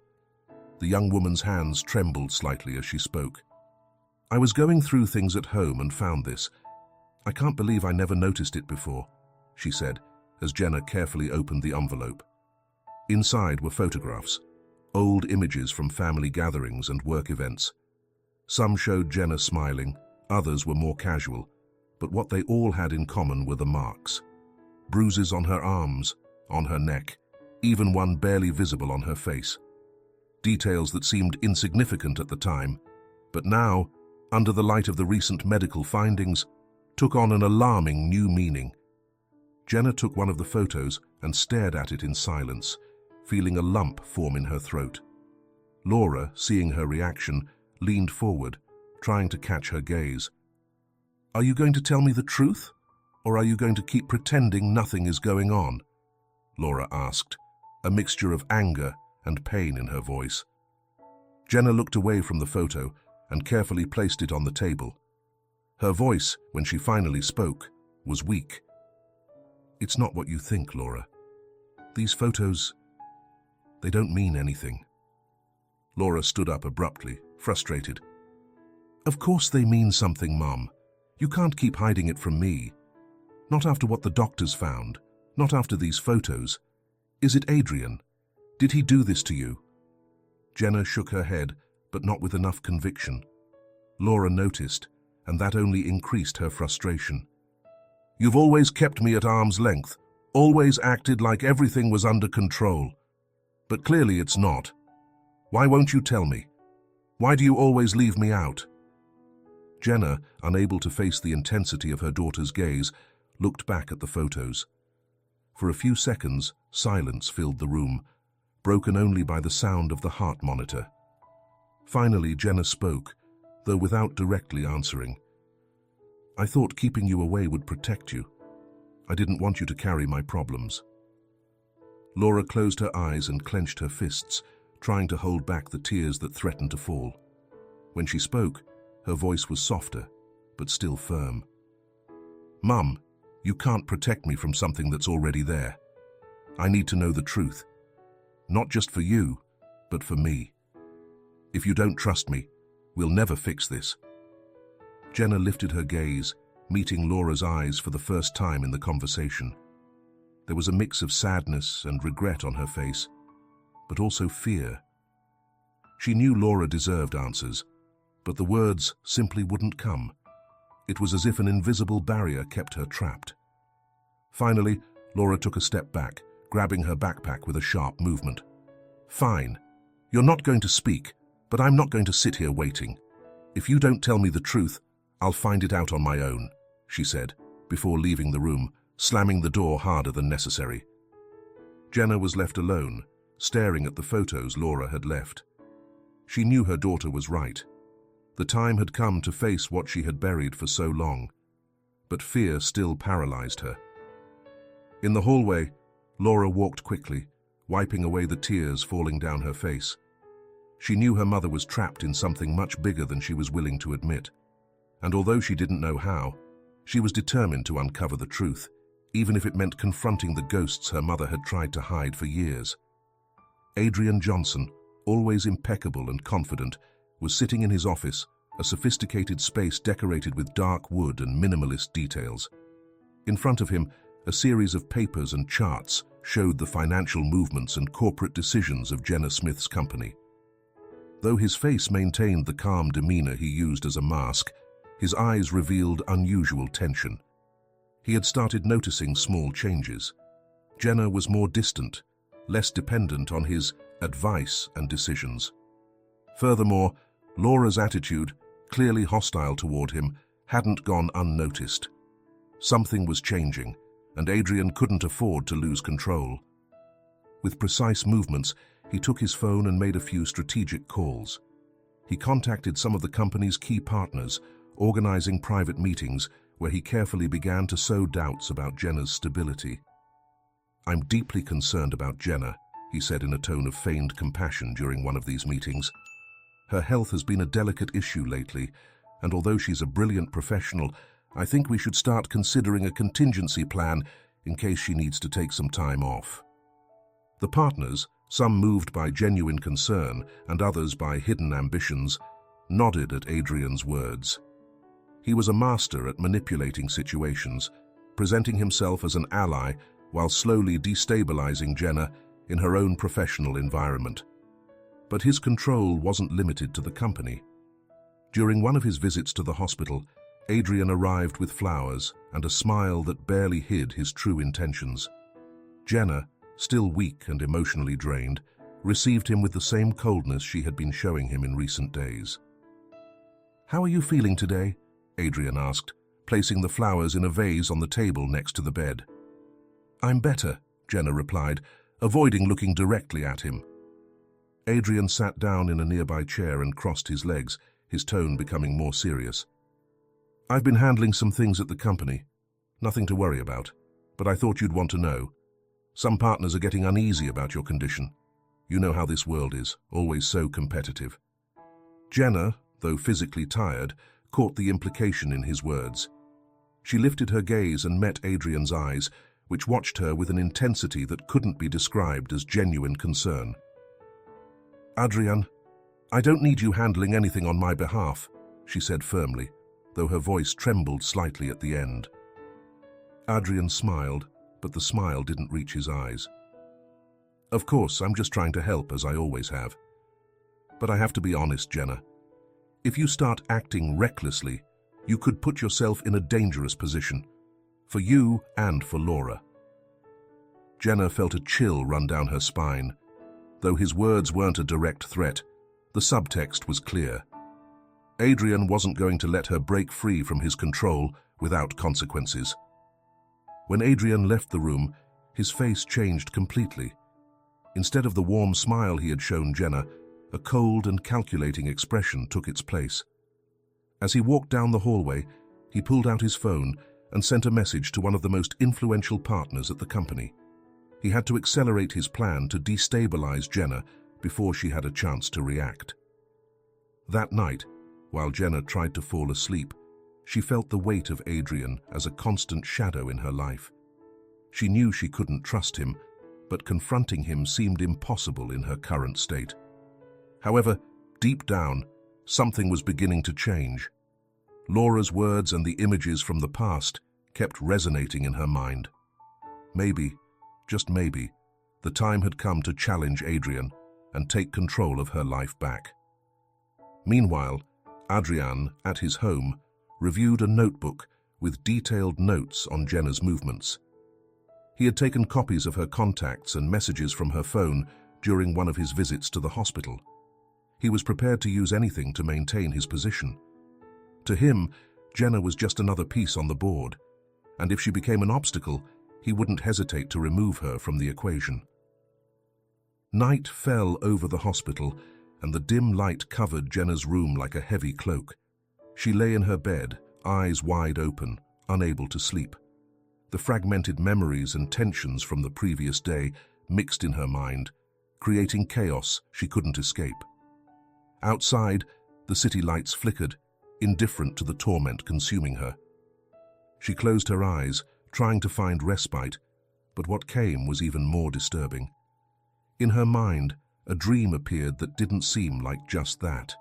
The young woman's hands trembled slightly as she spoke. "I was going through things at home and found this. I can't believe I never noticed it before," she said, as Jenna carefully opened the envelope. Inside were photographs, old images from family gatherings and work events. Some showed Jenna smiling, others were more casual, but what they all had in common were the marks. Bruises on her arms, on her neck, even one barely visible on her face. Details that seemed insignificant at the time, but now, under the light of the recent medical findings, took on an alarming new meaning. Jenna took one of the photos and stared at it in silence, feeling a lump form in her throat. Laura, seeing her reaction, leaned forward, trying to catch her gaze. "Are you going to tell me the truth, or are you going to keep pretending nothing is going on?" Laura asked, a mixture of anger and pain in her voice. Jenna looked away from the photo and carefully placed it on the table. Her voice, when she finally spoke, was weak. "It's not what you think, Laura. These photos, they don't mean anything." Laura stood up abruptly, frustrated. "Of course they mean something, Mom. You can't keep hiding it from me. Not after what the doctors found, not after these photos. Is it Adrian? Did he do this to you?" Jenna shook her head, but not with enough conviction. Laura noticed, and that only increased her frustration. "You've always kept me at arm's length, always acted like everything was under control. But clearly it's not. Why won't you tell me? Why do you always leave me out?" Jenna, unable to face the intensity of her daughter's gaze, looked back at the photos. For a few seconds, silence filled the room, broken only by the sound of the heart monitor. Finally, Jenna spoke, though without directly answering. "I thought keeping you away would protect you. I didn't want you to carry my problems." Laura closed her eyes and clenched her fists, trying to hold back the tears that threatened to fall. When she spoke, her voice was softer, but still firm. "Mum, you can't protect me from something that's already there. I need to know the truth. Not just for you, but for me. If you don't trust me, we'll never fix this." Jenna lifted her gaze, meeting Laura's eyes for the first time in the conversation. There was a mix of sadness and regret on her face, but also fear. She knew Laura deserved answers, but the words simply wouldn't come. It was as if an invisible barrier kept her trapped. Finally, Laura took a step back, grabbing her backpack with a sharp movement. "Fine. You're not going to speak, but I'm not going to sit here waiting. If you don't tell me the truth, I'll find it out on my own," she said, before leaving the room, slamming the door harder than necessary. Jenna was left alone, staring at the photos Laura had left. She knew her daughter was right. The time had come to face what she had buried for so long, but fear still paralyzed her. In the hallway, Laura walked quickly, wiping away the tears falling down her face. She knew her mother was trapped in something much bigger than she was willing to admit, and although she didn't know how, she was determined to uncover the truth, even if it meant confronting the ghosts her mother had tried to hide for years. Adrian Johnson, always impeccable and confident, was sitting in his office, a sophisticated space decorated with dark wood and minimalist details. In front of him, a series of papers and charts showed the financial movements and corporate decisions of Jenna Smith's company. Though his face maintained the calm demeanor he used as a mask, his eyes revealed unusual tension. He had started noticing small changes. Jenna was more distant, less dependent on his advice and decisions. Furthermore, Laura's attitude, clearly hostile toward him, hadn't gone unnoticed. Something was changing, and Adrian couldn't afford to lose control. With precise movements, he took his phone and made a few strategic calls. He contacted some of the company's key partners, organizing private meetings where he carefully began to sow doubts about Jenna's stability. "I'm deeply concerned about Jenna," he said in a tone of feigned compassion during one of these meetings. "Her health has been a delicate issue lately, and although she's a brilliant professional, I think we should start considering a contingency plan in case she needs to take some time off." The partners, some moved by genuine concern and others by hidden ambitions, nodded at Adrian's words. He was a master at manipulating situations, presenting himself as an ally while slowly destabilizing Jenna in her own professional environment. But his control wasn't limited to the company. During one of his visits to the hospital, Adrian arrived with flowers and a smile that barely hid his true intentions. Jenna, still weak and emotionally drained, received him with the same coldness she had been showing him in recent days. "How are you feeling today?" Adrian asked, placing the flowers in a vase on the table next to the bed. "I'm better," Jenna replied, avoiding looking directly at him. Adrian sat down in a nearby chair and crossed his legs, his tone becoming more serious. "I've been handling some things at the company. Nothing to worry about, but I thought you'd want to know. Some partners are getting uneasy about your condition. You know how this world is, always so competitive." Jenna, though physically tired, caught the implication in his words. She lifted her gaze and met Adrian's eyes, which watched her with an intensity that couldn't be described as genuine concern. "Adrian, I don't need you handling anything on my behalf," she said firmly, though her voice trembled slightly at the end. Adrian smiled, but the smile didn't reach his eyes. "Of course, I'm just trying to help, as I always have. But I have to be honest, Jenna. If you start acting recklessly, you could put yourself in a dangerous position, for you and for Laura." Jenna felt a chill run down her spine. Though his words weren't a direct threat, the subtext was clear. Adrian wasn't going to let her break free from his control without consequences. When Adrian left the room, his face changed completely. Instead of the warm smile he had shown Jenna, a cold and calculating expression took its place. As he walked down the hallway, he pulled out his phone and sent a message to one of the most influential partners at the company. He had to accelerate his plan to destabilize Jenna before she had a chance to react. That night, while Jenna tried to fall asleep, she felt the weight of Adrian as a constant shadow in her life. She knew she couldn't trust him, but confronting him seemed impossible in her current state. However, deep down, something was beginning to change. Laura's words and the images from the past kept resonating in her mind. Maybe, just maybe, the time had come to challenge Adrian and take control of her life back. Meanwhile, Adrian, at his home, reviewed a notebook with detailed notes on Jenna's movements. He had taken copies of her contacts and messages from her phone during one of his visits to the hospital. He was prepared to use anything to maintain his position. To him, Jenna was just another piece on the board, and if she became an obstacle, he wouldn't hesitate to remove her from the equation. Night fell over the hospital, and the dim light covered Jenna's room like a heavy cloak. She lay in her bed, eyes wide open, unable to sleep. The fragmented memories and tensions from the previous day mixed in her mind, creating chaos she couldn't escape. Outside, the city lights flickered, indifferent to the torment consuming her. She closed her eyes, trying to find respite, but what came was even more disturbing. In her mind, a dream appeared that didn't seem like just that.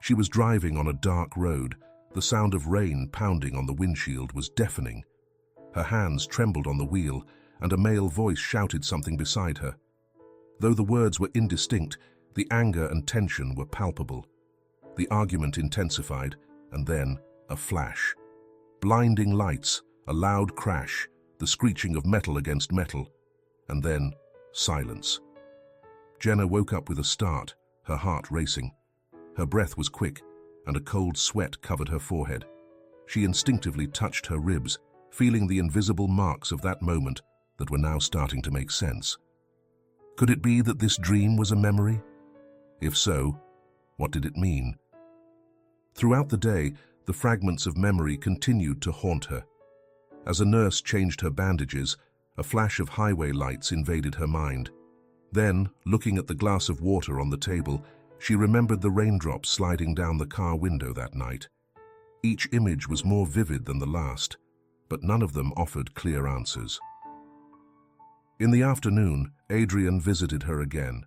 She was driving on a dark road. The sound of rain pounding on the windshield was deafening. Her hands trembled on the wheel, and a male voice shouted something beside her. Though the words were indistinct, the anger and tension were palpable. The argument intensified, and then a flash. Blinding lights, a loud crash, the screeching of metal against metal, and then silence. Jenna woke up with a start, her heart racing. Her breath was quick, and a cold sweat covered her forehead. She instinctively touched her ribs, feeling the invisible marks of that moment that were now starting to make sense. Could it be that this dream was a memory? If so, what did it mean? Throughout the day, the fragments of memory continued to haunt her. As a nurse changed her bandages, a flash of highway lights invaded her mind. Then, looking at the glass of water on the table, she remembered the raindrops sliding down the car window that night. Each image was more vivid than the last, but none of them offered clear answers. In the afternoon, Adrian visited her again.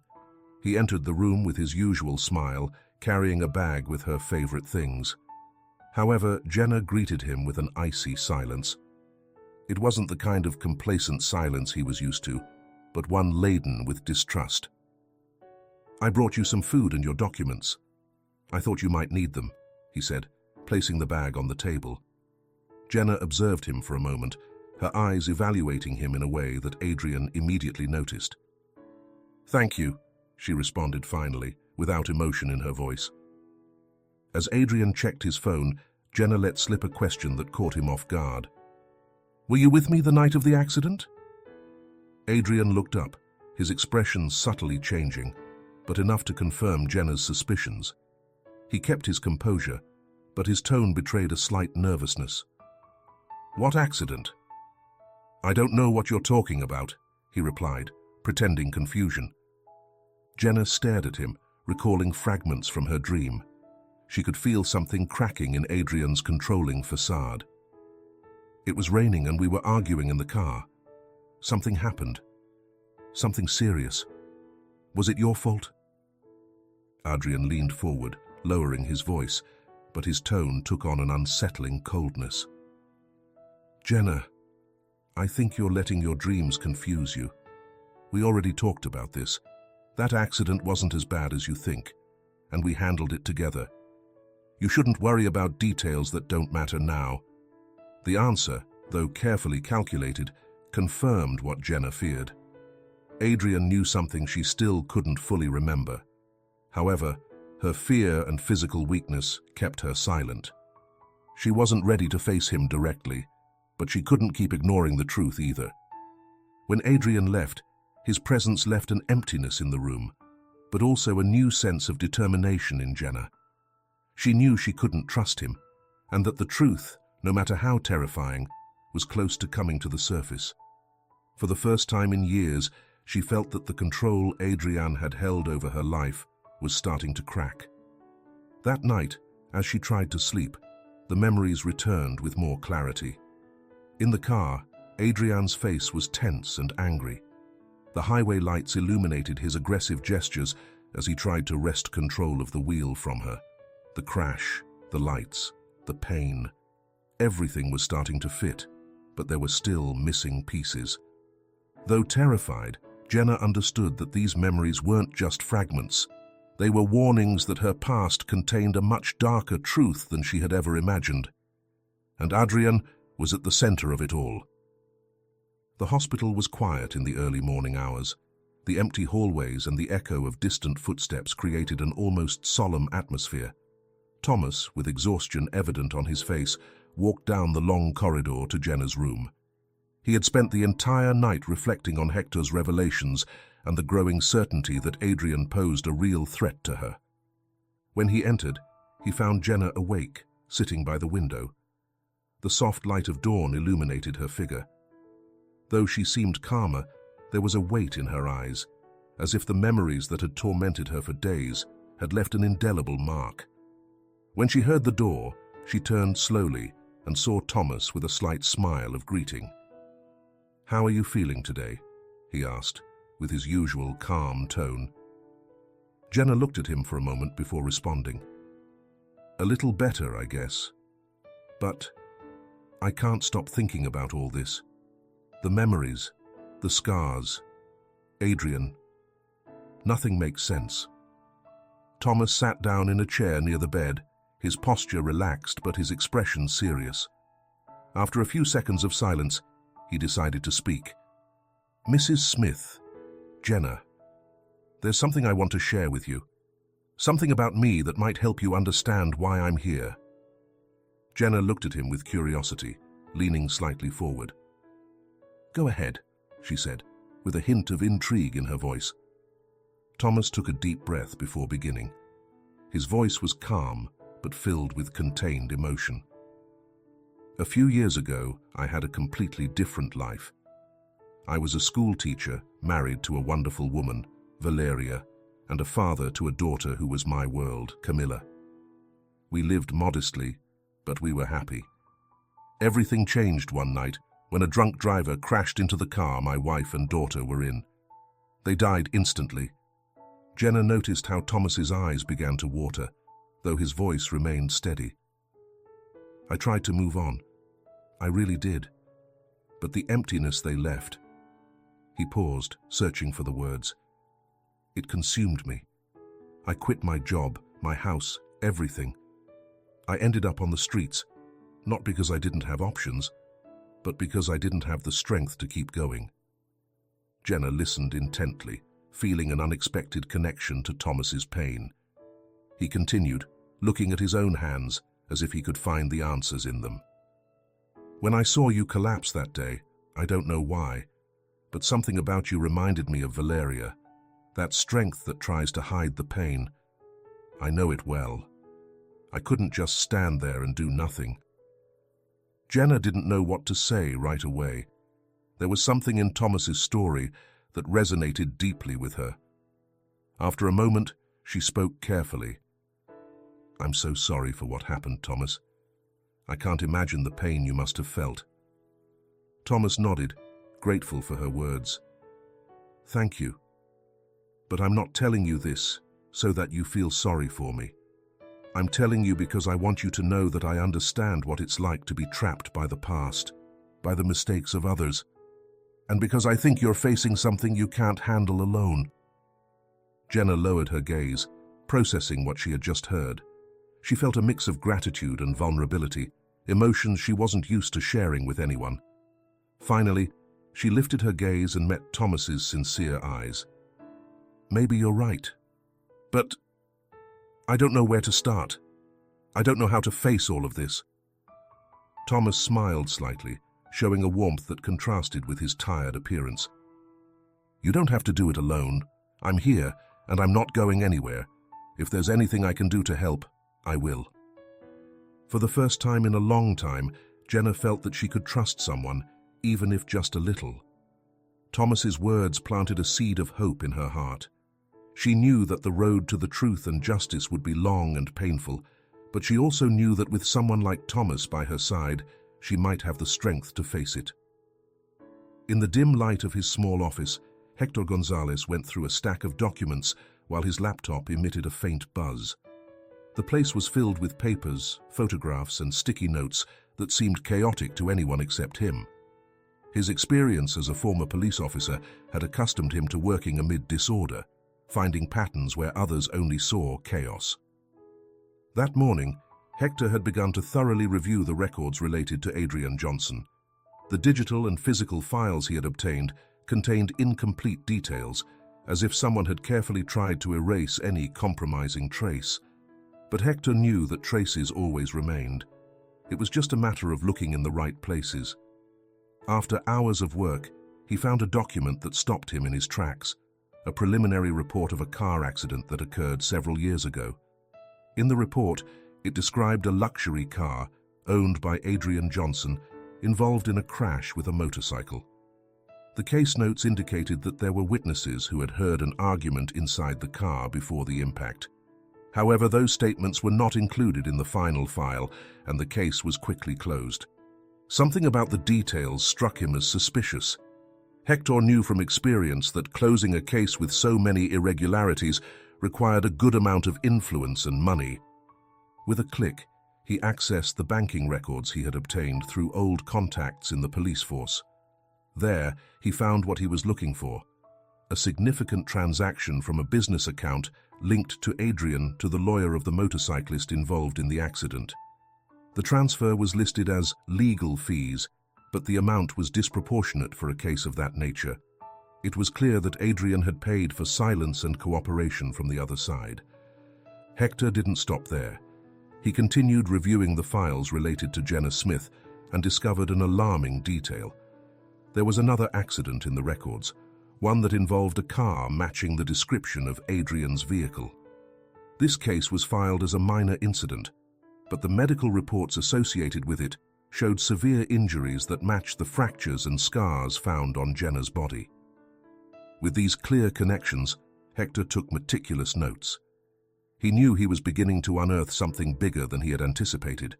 He entered the room with his usual smile, carrying a bag with her favorite things. However, Jenna greeted him with an icy silence. It wasn't the kind of complacent silence he was used to, but one laden with distrust. "I brought you some food and your documents. I thought you might need them," he said, placing the bag on the table. Jenna observed him for a moment, her eyes evaluating him in a way that Adrian immediately noticed. "Thank you," she responded finally, without emotion in her voice. As Adrian checked his phone, Jenna let slip a question that caught him off guard. "Were you with me the night of the accident?" Adrian looked up, his expression subtly changing, but enough to confirm Jenna's suspicions. He kept his composure, but his tone betrayed a slight nervousness. "What accident?" "I don't know what you're talking about," he replied, pretending confusion. Jenna stared at him, recalling fragments from her dream. She could feel something cracking in Adrian's controlling facade. "It was raining and we were arguing in the car. Something happened. Something serious. Was it your fault?" Adrian leaned forward, lowering his voice, but his tone took on an unsettling coldness. "Jenna, I think you're letting your dreams confuse you. We already talked about this. That accident wasn't as bad as you think, and we handled it together. You shouldn't worry about details that don't matter now." The answer, though carefully calculated, confirmed what Jenna feared. Adrian knew something she still couldn't fully remember. However, her fear and physical weakness kept her silent. She wasn't ready to face him directly, but she couldn't keep ignoring the truth either. When Adrian left, his presence left an emptiness in the room, but also a new sense of determination in Jenna. She knew she couldn't trust him, and that the truth, no matter how terrifying, was close to coming to the surface. For the first time in years, she felt that the control Adrian had held over her life was starting to crack. That night, as she tried to sleep, the memories returned with more clarity. In the car, Adrian's face was tense and angry. The highway lights illuminated his aggressive gestures as he tried to wrest control of the wheel from her. The crash, the lights, the pain. Everything was starting to fit, but there were still missing pieces. Though terrified, Jenna understood that these memories weren't just fragments. They were warnings that her past contained a much darker truth than she had ever imagined. And Adrian was at the center of it all. The hospital was quiet in the early morning hours. The empty hallways and the echo of distant footsteps created an almost solemn atmosphere. Thomas, with exhaustion evident on his face, walked down the long corridor to Jenna's room. He had spent the entire night reflecting on Hector's revelations and the growing certainty that Adrian posed a real threat to her. When he entered, he found Jenna awake, sitting by the window. The soft light of dawn illuminated her figure. Though she seemed calmer, there was a weight in her eyes, as if the memories that had tormented her for days had left an indelible mark. When she heard the door, she turned slowly and saw Thomas with a slight smile of greeting. "How are you feeling today?" he asked, with his usual calm tone. Jenna looked at him for a moment before responding. "A little better, I guess. But I can't stop thinking about all this. The memories, the scars, Adrian. Nothing makes sense." Thomas sat down in a chair near the bed, his posture relaxed but his expression serious. After a few seconds of silence, he decided to speak. "Mrs. Smith, Jenna, there's something I want to share with you. Something about me that might help you understand why I'm here." Jenna looked at him with curiosity, leaning slightly forward. "Go ahead," she said, with a hint of intrigue in her voice. Thomas took a deep breath before beginning. His voice was calm, but filled with contained emotion. "A few years ago, I had a completely different life. I was a school teacher, married to a wonderful woman, Valeria, and a father to a daughter who was my world, Camilla. We lived modestly, but we were happy. Everything changed one night when a drunk driver crashed into the car my wife and daughter were in. They died instantly." Jenna noticed how Thomas's eyes began to water, though his voice remained steady. "I tried to move on. I really did. But the emptiness they left..." He paused, searching for the words. "It consumed me. I quit my job, my house, everything. I ended up on the streets, not because I didn't have options, but because I didn't have the strength to keep going. Jenna listened intently, feeling an unexpected connection to Thomas's pain. He continued, looking at his own hands as if he could find the answers in them. When I saw you collapse that day, I don't know why, but something about you reminded me of Valeria, that strength that tries to hide the pain. I know it well. I couldn't just stand there and do nothing. Jenna didn't know what to say right away. There was something in Thomas's story that resonated deeply with her. After a moment, she spoke carefully. I'm so sorry for what happened, Thomas. I can't imagine the pain you must have felt. Thomas nodded, grateful for her words. Thank you. But I'm not telling you this so that you feel sorry for me. I'm telling you because I want you to know that I understand what it's like to be trapped by the past, by the mistakes of others, and because I think you're facing something you can't handle alone. Jenna lowered her gaze, processing what she had just heard. She felt a mix of gratitude and vulnerability, emotions she wasn't used to sharing with anyone. Finally, she lifted her gaze and met Thomas's sincere eyes. Maybe you're right, but I don't know where to start. I don't know how to face all of this. Thomas smiled slightly, showing a warmth that contrasted with his tired appearance. You don't have to do it alone. I'm here, and I'm not going anywhere. If there's anything I can do to help, I will. For the first time in a long time, Jenna felt that she could trust someone, even if just a little. Thomas's words planted a seed of hope in her heart. She knew that the road to the truth and justice would be long and painful, but she also knew that with someone like Thomas by her side, she might have the strength to face it. In the dim light of his small office, Hector Gonzalez went through a stack of documents while his laptop emitted a faint buzz. The place was filled with papers, photographs, and sticky notes that seemed chaotic to anyone except him. His experience as a former police officer had accustomed him to working amid disorder, finding patterns where others only saw chaos. That morning, Hector had begun to thoroughly review the records related to Adrian Johnson. The digital and physical files he had obtained contained incomplete details, as if someone had carefully tried to erase any compromising trace. But Hector knew that traces always remained. It was just a matter of looking in the right places. After hours of work, he found a document that stopped him in his tracks, a preliminary report of a car accident that occurred several years ago. In the report, it described a luxury car owned by Adrian Johnson involved in a crash with a motorcycle. The case notes indicated that there were witnesses who had heard an argument inside the car before the impact. However, those statements were not included in the final file, and the case was quickly closed. Something about the details struck him as suspicious. Hector knew from experience that closing a case with so many irregularities required a good amount of influence and money. With a click, he accessed the banking records he had obtained through old contacts in the police force. There, he found what he was looking for: a significant transaction from a business account linked to Adrian to the lawyer of the motorcyclist involved in the accident. The transfer was listed as legal fees, but the amount was disproportionate for a case of that nature. It was clear that Adrian had paid for silence and cooperation from the other side. Hector didn't stop there. He continued reviewing the files related to Jenna Smith and discovered an alarming detail. There was another accident in the records, one that involved a car matching the description of Adrian's vehicle. This case was filed as a minor incident, but the medical reports associated with it showed severe injuries that matched the fractures and scars found on Jenna's body. With these clear connections, Hector took meticulous notes. He knew he was beginning to unearth something bigger than he had anticipated.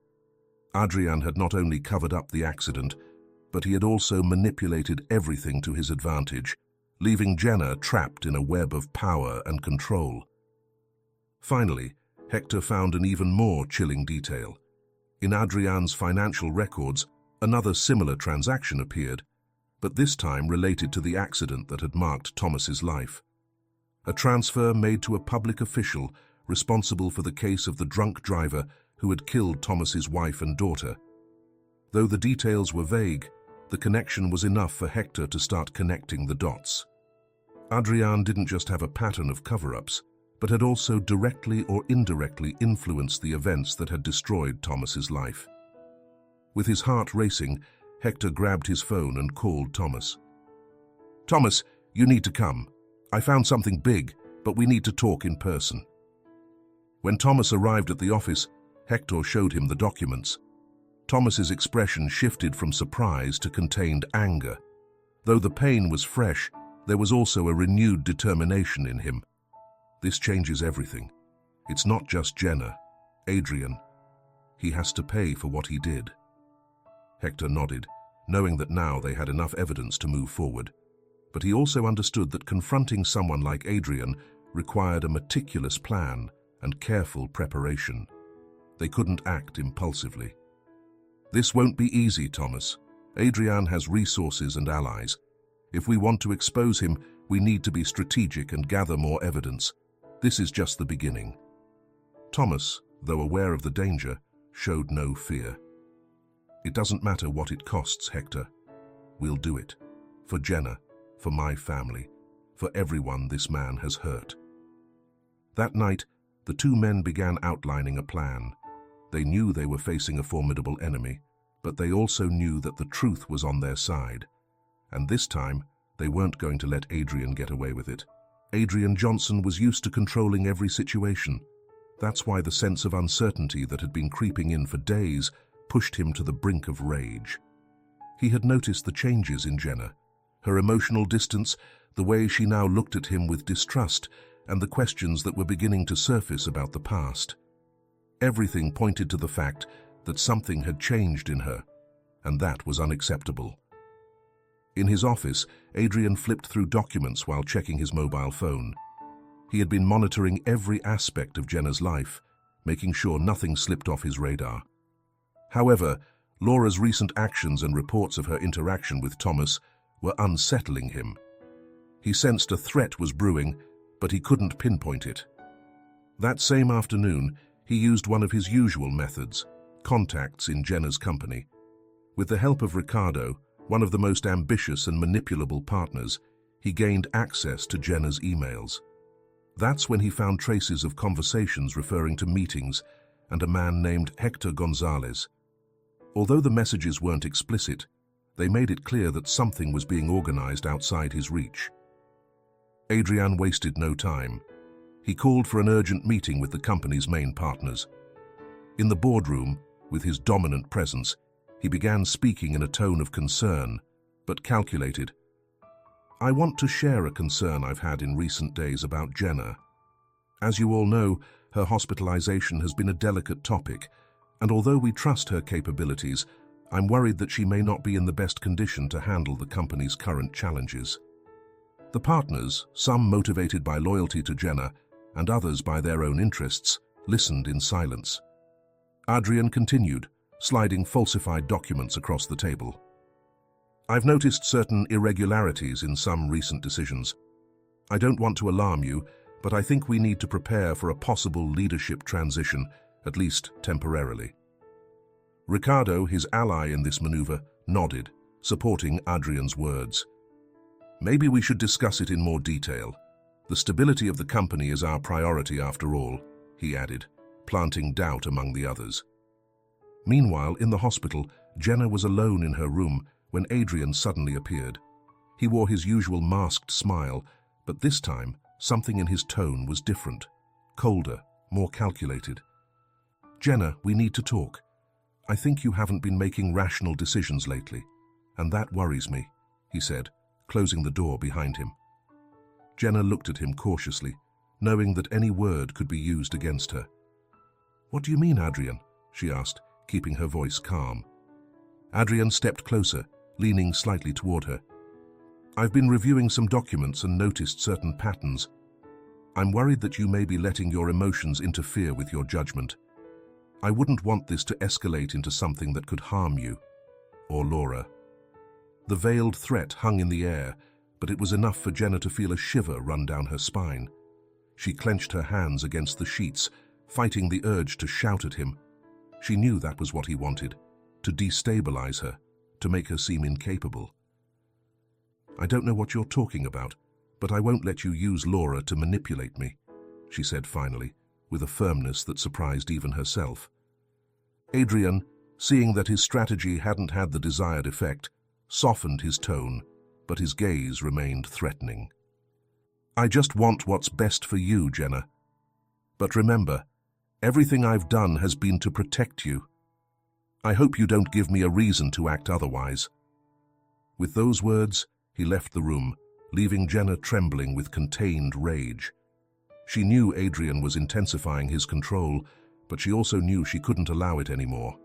Adrian had not only covered up the accident, but he had also manipulated everything to his advantage, leaving Jenna trapped in a web of power and control. Finally, Hector found an even more chilling detail. In Adrian's financial records, another similar transaction appeared, but this time related to the accident that had marked Thomas's life. A transfer made to a public official responsible for the case of the drunk driver who had killed Thomas's wife and daughter. Though the details were vague, the connection was enough for Hector to start connecting the dots. Adrian didn't just have a pattern of cover-ups, but had also directly or indirectly influenced the events that had destroyed Thomas's life. With his heart racing, Hector grabbed his phone and called Thomas. "Thomas, you need to come. I found something big, but we need to talk in person." When Thomas arrived at the office, Hector showed him the documents. Thomas's expression shifted from surprise to contained anger. Though the pain was fresh, there was also a renewed determination in him. "This changes everything. It's not just Jenna, Adrian. He has to pay for what he did." Hector nodded, knowing that now they had enough evidence to move forward. But he also understood that confronting someone like Adrian required a meticulous plan and careful preparation. They couldn't act impulsively. "This won't be easy, Thomas. Adrian has resources and allies. If we want to expose him, we need to be strategic and gather more evidence. This is just the beginning." Thomas, though aware of the danger, showed no fear. "It doesn't matter what it costs, Hector. We'll do it. For Jenna, for my family, for everyone this man has hurt." That night, the two men began outlining a plan. They knew they were facing a formidable enemy, but they also knew that the truth was on their side. And this time, they weren't going to let Adrian get away with it. Adrian Johnson was used to controlling every situation. That's why the sense of uncertainty that had been creeping in for days pushed him to the brink of rage. He had noticed the changes in Jenna, her emotional distance, the way she now looked at him with distrust, and the questions that were beginning to surface about the past. Everything pointed to the fact that something had changed in her, and that was unacceptable. In his office, Adrian flipped through documents while checking his mobile phone. He had been monitoring every aspect of Jenna's life, making sure nothing slipped off his radar. However, Laura's recent actions and reports of her interaction with Thomas were unsettling him. He sensed a threat was brewing, but he couldn't pinpoint it. That same afternoon, he used one of his usual methods, contacts in Jenna's company. With the help of Ricardo, one of the most ambitious and manipulable partners, he gained access to Jenna's emails. That's when he found traces of conversations referring to meetings and a man named Hector Gonzalez. Although the messages weren't explicit, they made it clear that something was being organized outside his reach. Adrian wasted no time. He called for an urgent meeting with the company's main partners. In the boardroom, with his dominant presence, he began speaking in a tone of concern, but calculated. "I want to share a concern I've had in recent days about Jenna. As you all know, her hospitalization has been a delicate topic, and although we trust her capabilities, I'm worried that she may not be in the best condition to handle the company's current challenges." The partners, some motivated by loyalty to Jenna and others by their own interests, listened in silence. Adrian continued, sliding falsified documents across the table. "I've noticed certain irregularities in some recent decisions. I don't want to alarm you, but I think we need to prepare for a possible leadership transition, at least temporarily." Ricardo, his ally in this maneuver, nodded, supporting Adrian's words. "Maybe we should discuss it in more detail. The stability of the company is our priority after all," he added, planting doubt among the others. Meanwhile, in the hospital, Jenna was alone in her room when Adrian suddenly appeared. He wore his usual masked smile, but this time, something in his tone was different, colder, more calculated. "Jenna, we need to talk. I think you haven't been making rational decisions lately, and that worries me," he said, closing the door behind him. Jenna looked at him cautiously, knowing that any word could be used against her. "What do you mean, Adrian?" she asked, keeping her voice calm. Adrian stepped closer, leaning slightly toward her. "I've been reviewing some documents and noticed certain patterns. I'm worried that you may be letting your emotions interfere with your judgment. I wouldn't want this to escalate into something that could harm you, or Laura." The veiled threat hung in the air, but it was enough for Jenna to feel a shiver run down her spine. She clenched her hands against the sheets, fighting the urge to shout at him. She knew that was what he wanted, to destabilize her, to make her seem incapable. "I don't know what you're talking about, but I won't let you use Laura to manipulate me," she said finally, with a firmness that surprised even herself. Adrian, seeing that his strategy hadn't had the desired effect, softened his tone, but his gaze remained threatening. "I just want what's best for you, Jenna. But remember, everything I've done has been to protect you. I hope you don't give me a reason to act otherwise." With those words, he left the room, leaving Jenna trembling with contained rage. She knew Adrian was intensifying his control, but she also knew she couldn't allow it anymore.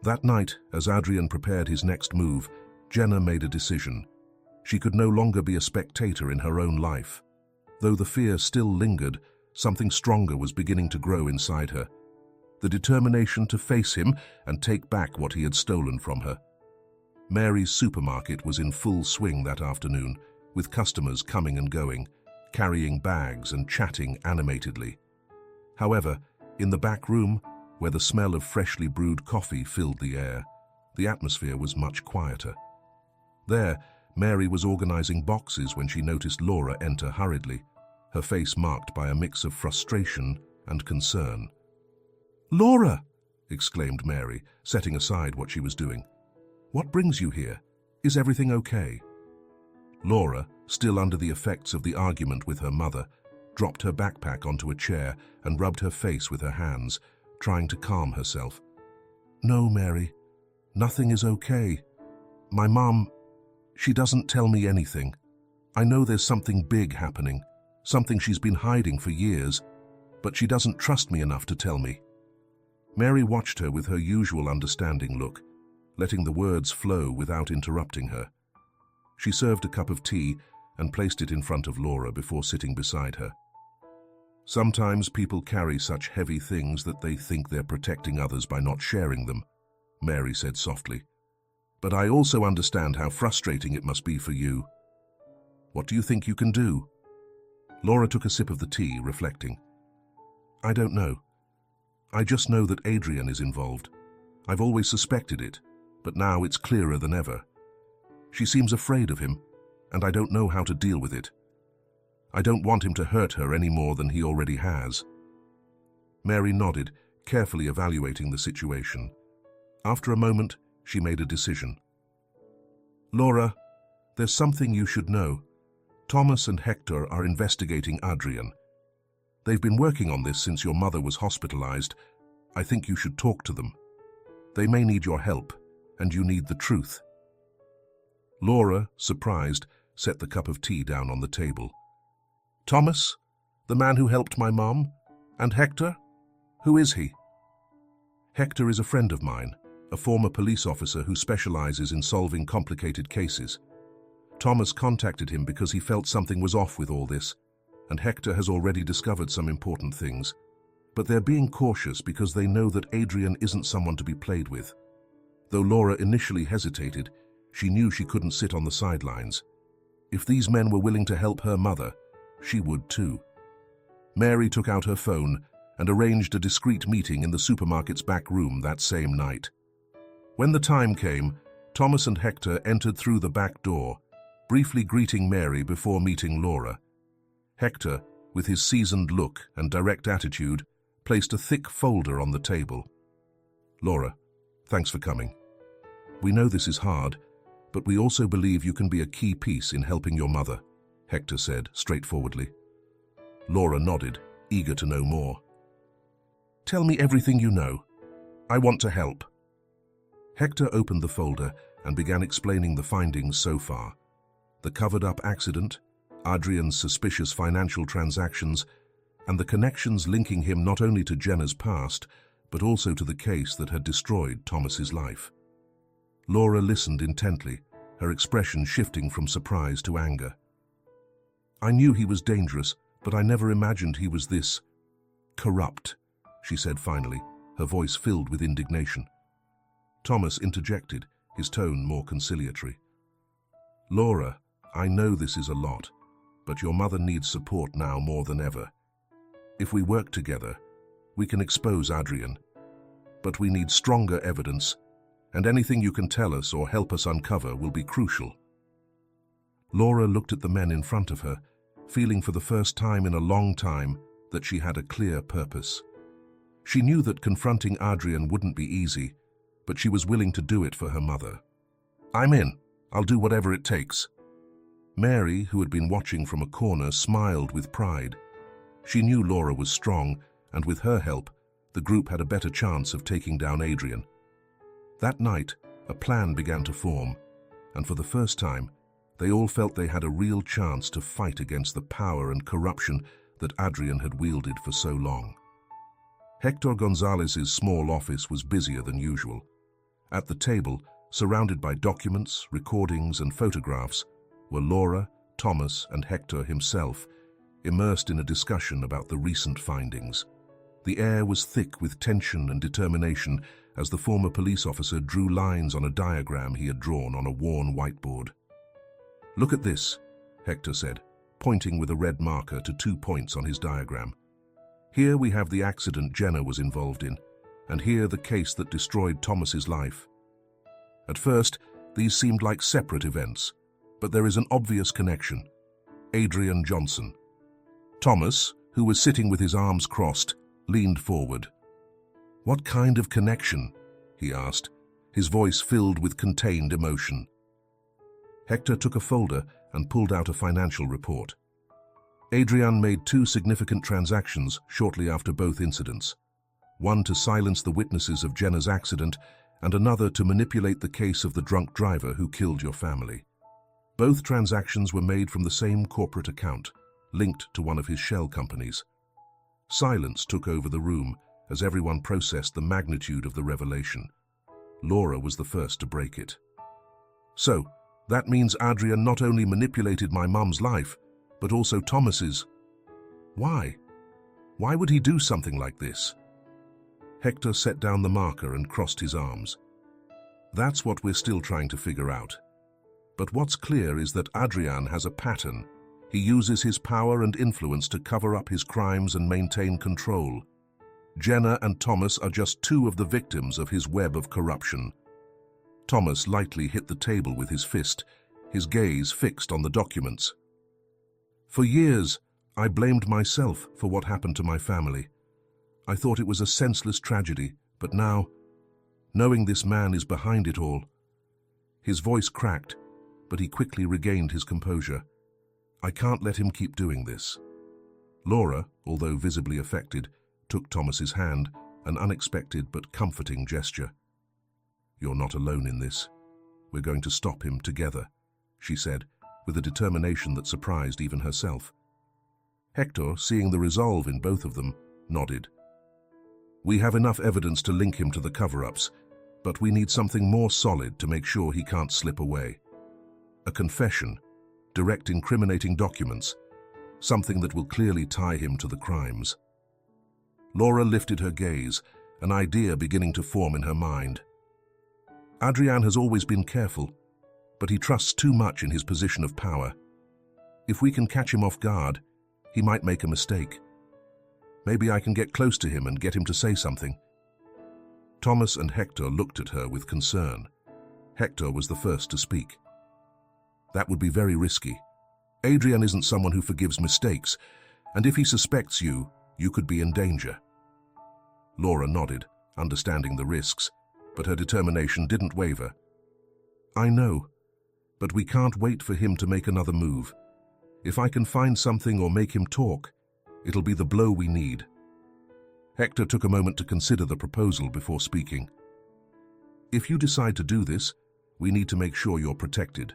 That night, as Adrian prepared his next move, Jenna made a decision. She could no longer be a spectator in her own life. Though the fear still lingered, something stronger was beginning to grow inside her. The determination to face him and take back what he had stolen from her. Mary's supermarket was in full swing that afternoon, with customers coming and going, carrying bags and chatting animatedly. However, in the back room, where the smell of freshly brewed coffee filled the air, the atmosphere was much quieter. There, Mary was organizing boxes when she noticed Laura enter hurriedly, her face marked by a mix of frustration and concern. "Laura!" exclaimed Mary, setting aside what she was doing. "What brings you here? Is everything okay?" Laura, still under the effects of the argument with her mother, dropped her backpack onto a chair and rubbed her face with her hands, trying to calm herself. "No, Mary, nothing is okay. My mom, she doesn't tell me anything. I know there's something big happening, something she's been hiding for years, but she doesn't trust me enough to tell me." Mary watched her with her usual understanding look, letting the words flow without interrupting her. She served a cup of tea and placed it in front of Laura before sitting beside her. "Sometimes people carry such heavy things that they think they're protecting others by not sharing them," Mary said softly. "But I also understand how frustrating it must be for you. What do you think you can do?" Laura took a sip of the tea, reflecting. "I don't know. I just know that Adrian is involved. I've always suspected it, but now it's clearer than ever. She seems afraid of him, and I don't know how to deal with it. I don't want him to hurt her any more than he already has." Mary nodded, carefully evaluating the situation. After a moment, she made a decision. "Laura, there's something you should know. Thomas and Hector are investigating Adrian. They've been working on this since your mother was hospitalized. I think you should talk to them. They may need your help, and you need the truth." Laura, surprised, set the cup of tea down on the table. "Thomas? The man who helped my mom? And Hector? Who is he?" "Hector is a friend of mine, a former police officer who specializes in solving complicated cases. Thomas contacted him because he felt something was off with all this, and Hector has already discovered some important things. But they're being cautious because they know that Adrian isn't someone to be played with." Though Laura initially hesitated, she knew she couldn't sit on the sidelines. If these men were willing to help her mother, she would too. Mary took out her phone and arranged a discreet meeting in the supermarket's back room that same night. When the time came, Thomas and Hector entered through the back door, briefly greeting Mary before meeting Laura. Hector, with his seasoned look and direct attitude, placed a thick folder on the table. "Laura, thanks for coming. We know this is hard, but we also believe you can be a key piece in helping your mother," Hector said straightforwardly. Laura nodded, eager to know more. "Tell me everything you know. I want to help." Hector opened the folder and began explaining the findings so far. The covered-up accident, Adrian's suspicious financial transactions, and the connections linking him not only to Jenna's past, but also to the case that had destroyed Thomas's life. Laura listened intently, her expression shifting from surprise to anger. "I knew he was dangerous, but I never imagined he was this corrupt," she said finally, her voice filled with indignation. Thomas interjected, his tone more conciliatory. "Laura, I know this is a lot, but your mother needs support now more than ever. If we work together, we can expose Adrian. but we need stronger evidence, and anything you can tell us or help us uncover will be crucial." Laura looked at the men in front of her, feeling for the first time in a long time that she had a clear purpose. She knew that confronting Adrian wouldn't be easy, but she was willing to do it for her mother. "I'm in. I'll do whatever it takes." Mary, who had been watching from a corner, smiled with pride. She knew Laura was strong, and with her help, the group had a better chance of taking down Adrian. That night, a plan began to form, and for the first time, they all felt they had a real chance to fight against the power and corruption that Adrian had wielded for so long. Hector Gonzalez's small office was busier than usual. At the table, surrounded by documents, recordings, and photographs, were Laura, Thomas, and Hector himself, immersed in a discussion about the recent findings. The air was thick with tension and determination as the former police officer drew lines on a diagram he had drawn on a worn whiteboard. "Look at this," Hector said, pointing with a red marker to 2 points on his diagram. "Here we have the accident Jenna was involved in, and here the case that destroyed Thomas's life." At first, these seemed like separate events, but there is an obvious connection. Adrian Johnson. Thomas, who was sitting with his arms crossed, leaned forward. "What kind of connection?" he asked, his voice filled with contained emotion. Hector took a folder and pulled out a financial report. Adrian made 2 significant transactions shortly after both incidents, one to silence the witnesses of Jenna's accident and another to manipulate the case of the drunk driver who killed your family. Both transactions were made from the same corporate account, linked to one of his shell companies. Silence took over the room as everyone processed the magnitude of the revelation. Laura was the first to break it. "So, that means Adrian not only manipulated my mum's life, but also Thomas's. Why? Why would he do something like this?" Hector set down the marker and crossed his arms. "That's what we're still trying to figure out. But what's clear is that Adrian has a pattern. He uses his power and influence to cover up his crimes and maintain control. Jenna and Thomas are just 2 of the victims of his web of corruption." Thomas lightly hit the table with his fist, his gaze fixed on the documents. "For years, I blamed myself for what happened to my family. I thought it was a senseless tragedy, but now, knowing this man is behind it all..." His voice cracked, but he quickly regained his composure. "I can't let him keep doing this." Laura, although visibly affected, took Thomas's hand, an unexpected but comforting gesture. "You're not alone in this. We're going to stop him together," she said, with a determination that surprised even herself. Hector, seeing the resolve in both of them, nodded. "We have enough evidence to link him to the cover-ups, but we need something more solid to make sure he can't slip away. A confession, direct incriminating documents, something that will clearly tie him to the crimes." Laura lifted her gaze, an idea beginning to form in her mind. "Adrian has always been careful, but he trusts too much in his position of power. If we can catch him off guard, he might make a mistake. Maybe I can get close to him and get him to say something." Thomas and Hector looked at her with concern. Hector was the first to speak. "That would be very risky. Adrian isn't someone who forgives mistakes, and if he suspects you, you could be in danger." Laura nodded, understanding the risks, but her determination didn't waver. "I know, but we can't wait for him to make another move. If I can find something or make him talk, it'll be the blow we need." Hector took a moment to consider the proposal before speaking. "If you decide to do this, we need to make sure you're protected.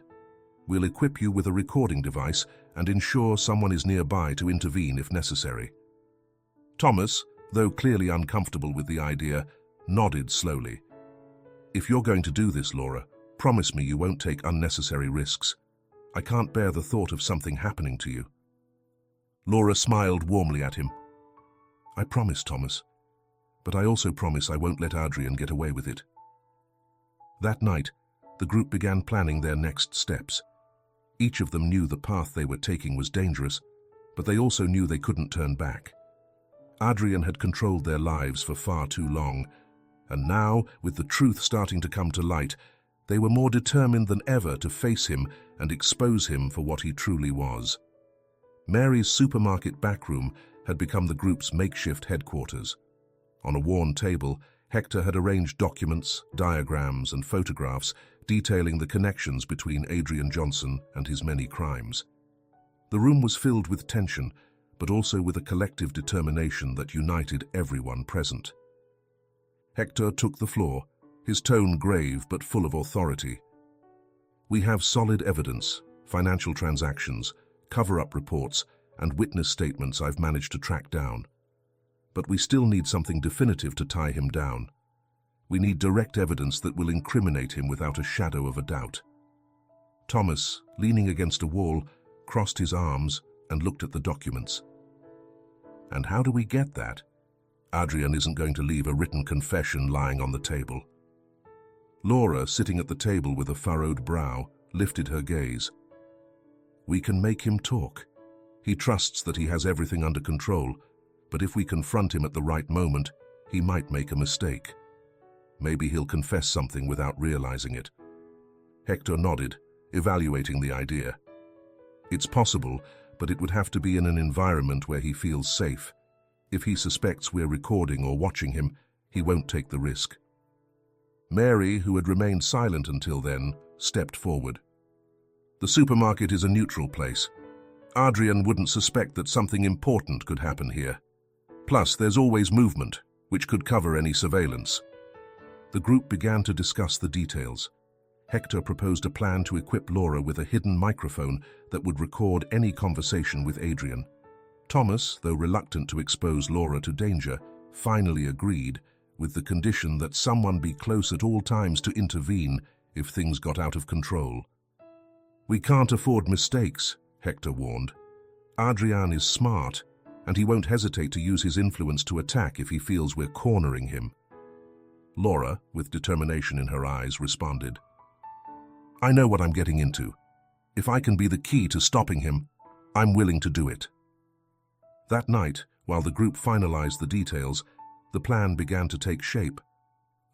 We'll equip you with a recording device and ensure someone is nearby to intervene if necessary." Thomas, though clearly uncomfortable with the idea, nodded slowly. "If you're going to do this, Laura, promise me you won't take unnecessary risks. I can't bear the thought of something happening to you." Laura smiled warmly at him. "I promise, Thomas, but I also promise I won't let Adrian get away with it." That night, the group began planning their next steps. Each of them knew the path they were taking was dangerous, but they also knew they couldn't turn back. Adrian had controlled their lives for far too long, And now, with the truth starting to come to light, they were more determined than ever to face him and expose him for what he truly was. Mary's supermarket backroom had become the group's makeshift headquarters. On a worn table, Hector had arranged documents, diagrams, and photographs detailing the connections between Adrian Johnson and his many crimes. The room was filled with tension, but also with a collective determination that united everyone present. Hector took the floor, his tone grave but full of authority. "We have solid evidence, financial transactions, cover-up reports, and witness statements I've managed to track down. But we still need something definitive to tie him down. We need direct evidence that will incriminate him without a shadow of a doubt." Thomas, leaning against a wall, crossed his arms and looked at the documents. "And how do we get that? Adrian isn't going to leave a written confession lying on the table." Laura, sitting at the table with a furrowed brow, lifted her gaze. "We can make him talk. He trusts that he has everything under control, but if we confront him at the right moment, he might make a mistake. Maybe he'll confess something without realizing it." Hector nodded, evaluating the idea. "It's possible, but it would have to be in an environment where he feels safe. If he suspects we're recording or watching him, he won't take the risk." Mary, who had remained silent until then, stepped forward. "The supermarket is a neutral place. Adrian wouldn't suspect that something important could happen here. Plus, there's always movement, which could cover any surveillance." The group began to discuss the details. Hector proposed a plan to equip Laura with a hidden microphone that would record any conversation with Adrian. Thomas, though reluctant to expose Laura to danger, finally agreed, with the condition that someone be close at all times to intervene if things got out of control. "We can't afford mistakes," Hector warned. "Adrian is smart, and he won't hesitate to use his influence to attack if he feels we're cornering him." Laura, with determination in her eyes, responded, "I know what I'm getting into. If I can be the key to stopping him, I'm willing to do it." That night, while the group finalized the details, the plan began to take shape.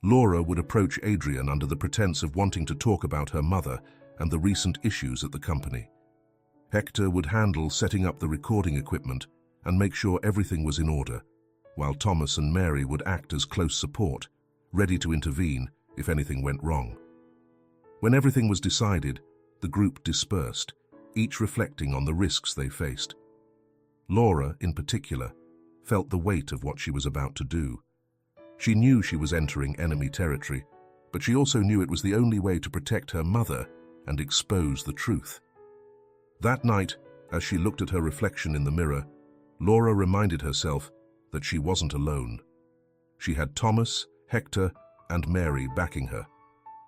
Laura would approach Adrian under the pretense of wanting to talk about her mother and the recent issues at the company. Hector would handle setting up the recording equipment and make sure everything was in order, while Thomas and Mary would act as close support, ready to intervene if anything went wrong. When everything was decided, the group dispersed, each reflecting on the risks they faced. Laura, in particular, felt the weight of what she was about to do. She knew she was entering enemy territory, but she also knew it was the only way to protect her mother and expose the truth. That night, as she looked at her reflection in the mirror, Laura reminded herself that she wasn't alone. She had Thomas, Hector, and Mary backing her.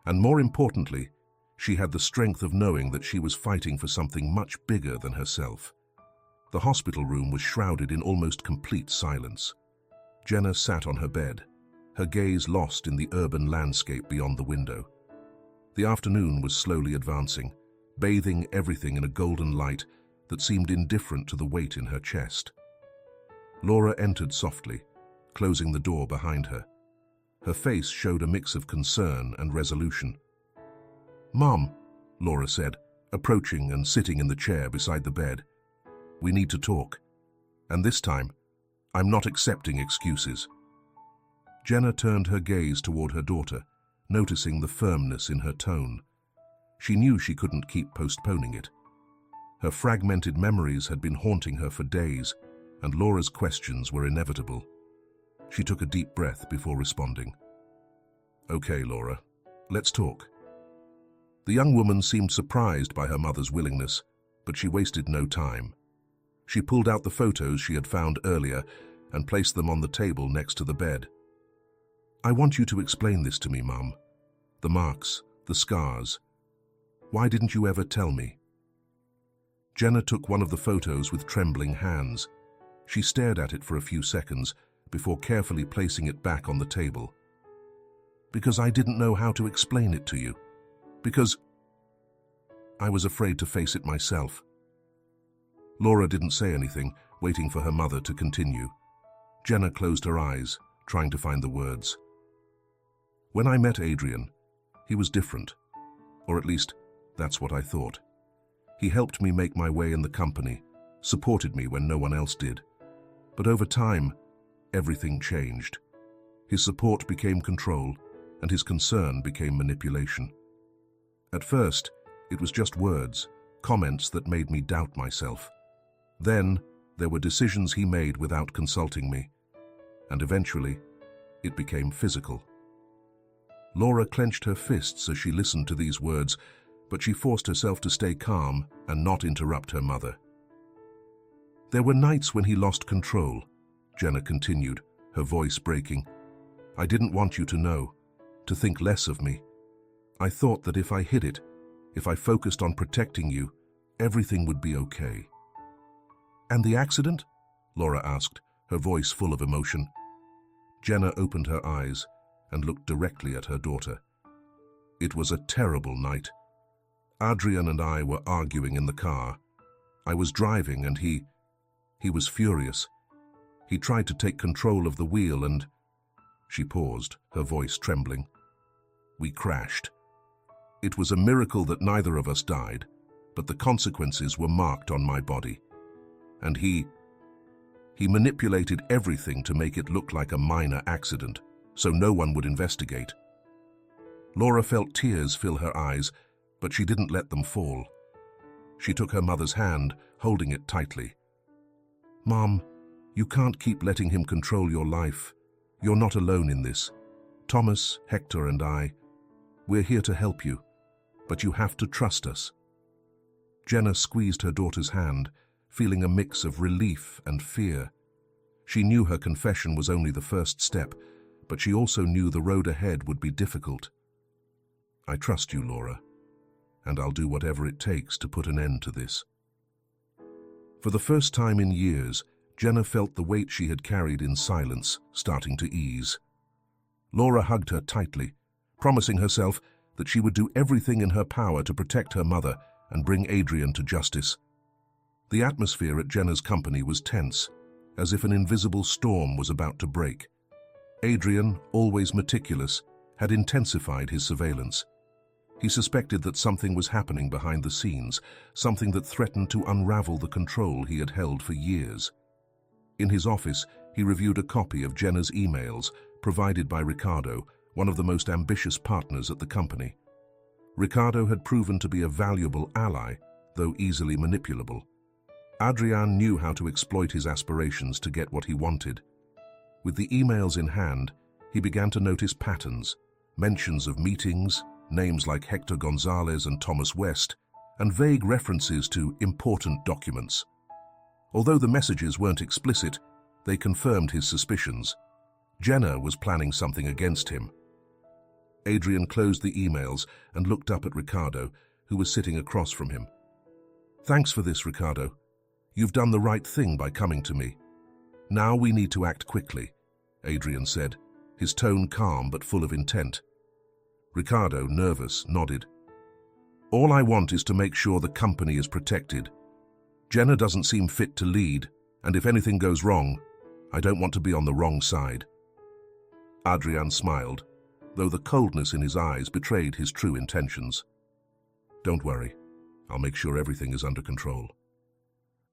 And more importantly, she had the strength of knowing that she was fighting for something much bigger than herself. The hospital room was shrouded in almost complete silence. Jenna sat on her bed, her gaze lost in the urban landscape beyond the window. The afternoon was slowly advancing, bathing everything in a golden light that seemed indifferent to the weight in her chest. Laura entered softly, closing the door behind her. Her face showed a mix of concern and resolution. "Mom," Laura said, approaching and sitting in the chair beside the bed. "We need to talk. And this time, I'm not accepting excuses." Jenna turned her gaze toward her daughter, noticing the firmness in her tone. She knew she couldn't keep postponing it. Her fragmented memories had been haunting her for days, and Laura's questions were inevitable. She took a deep breath before responding. "Okay, Laura, let's talk." The young woman seemed surprised by her mother's willingness, but she wasted no time. She pulled out the photos she had found earlier and placed them on the table next to the bed. "I want you to explain this to me, Mum. The marks, the scars. Why didn't you ever tell me?" Jenna took one of the photos with trembling hands. She stared at it for a few seconds before carefully placing it back on the table. "Because I didn't know how to explain it to you. Because I was afraid to face it myself." Laura didn't say anything, waiting for her mother to continue. Jenna closed her eyes, trying to find the words. When I met Adrian, he was different, or at least that's what I thought. He helped me make my way in the company, supported me when no one else did. But over time, everything changed. His support became control, and his concern became manipulation. At first, it was just words, comments that made me doubt myself. Then, there were decisions he made without consulting me. And eventually, it became physical. Laura clenched her fists as she listened to these words, but she forced herself to stay calm and not interrupt her mother. There were nights when he lost control, Jenna continued, her voice breaking. I didn't want you to know, to think less of me. I thought that if I hid it, if I focused on protecting you, everything would be okay. And the accident? Laura asked, her voice full of emotion. Jenna opened her eyes and looked directly at her daughter. It was a terrible night. Adrian and I were arguing in the car. I was driving and he was furious. He tried to take control of the wheel and... She paused, her voice trembling. We crashed. It was a miracle that neither of us died, but the consequences were marked on my body. And he manipulated everything to make it look like a minor accident, so no one would investigate. Laura felt tears fill her eyes, but she didn't let them fall. She took her mother's hand, holding it tightly. Mom, you can't keep letting him control your life. You're not alone in this. Thomas, Hector, and I, we're here to help you, but you have to trust us. Jenna squeezed her daughter's hand, feeling a mix of relief and fear. She knew her confession was only the first step, but she also knew the road ahead would be difficult. I trust you, Laura, and I'll do whatever it takes to put an end to this. For the first time in years, Jenna felt the weight she had carried in silence starting to ease. Laura hugged her tightly, promising herself that she would do everything in her power to protect her mother and bring Adrian to justice. The atmosphere at Jenna's company was tense, as if an invisible storm was about to break. Adrian, always meticulous, had intensified his surveillance. He suspected that something was happening behind the scenes, something that threatened to unravel the control he had held for years. In his office, he reviewed a copy of Jenna's emails, provided by Ricardo, one of the most ambitious partners at the company. Ricardo had proven to be a valuable ally, though easily manipulable. Adrian knew how to exploit his aspirations to get what he wanted. With the emails in hand, he began to notice patterns, mentions of meetings, names like Hector Gonzalez and Thomas West, and vague references to important documents. Although the messages weren't explicit, they confirmed his suspicions. Jenna was planning something against him. Adrian closed the emails and looked up at Ricardo, who was sitting across from him. Thanks for this, Ricardo. You've done the right thing by coming to me. Now we need to act quickly, Adrian said, his tone calm but full of intent. Ricardo, nervous, nodded. All I want is to make sure the company is protected. Jenna doesn't seem fit to lead, and if anything goes wrong, I don't want to be on the wrong side. Adrian smiled, though the coldness in his eyes betrayed his true intentions. Don't worry, I'll make sure everything is under control.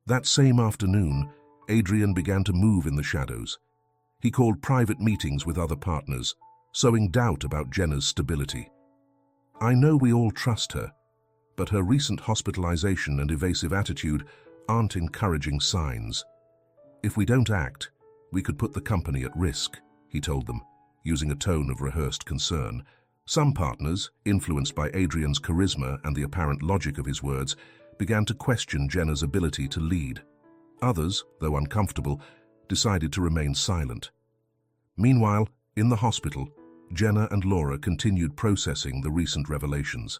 That same afternoon, Adrian began to move in the shadows. He called private meetings with other partners, sowing doubt about Jenna's stability. I know we all trust her, but her recent hospitalization and evasive attitude aren't encouraging signs. If we don't act, we could put the company at risk, he told them, using a tone of rehearsed concern. Some partners, influenced by Adrian's charisma and the apparent logic of his words, began to question Jenna's ability to lead. Others, though uncomfortable, decided to remain silent. Meanwhile, in the hospital, Jenna and Laura continued processing the recent revelations.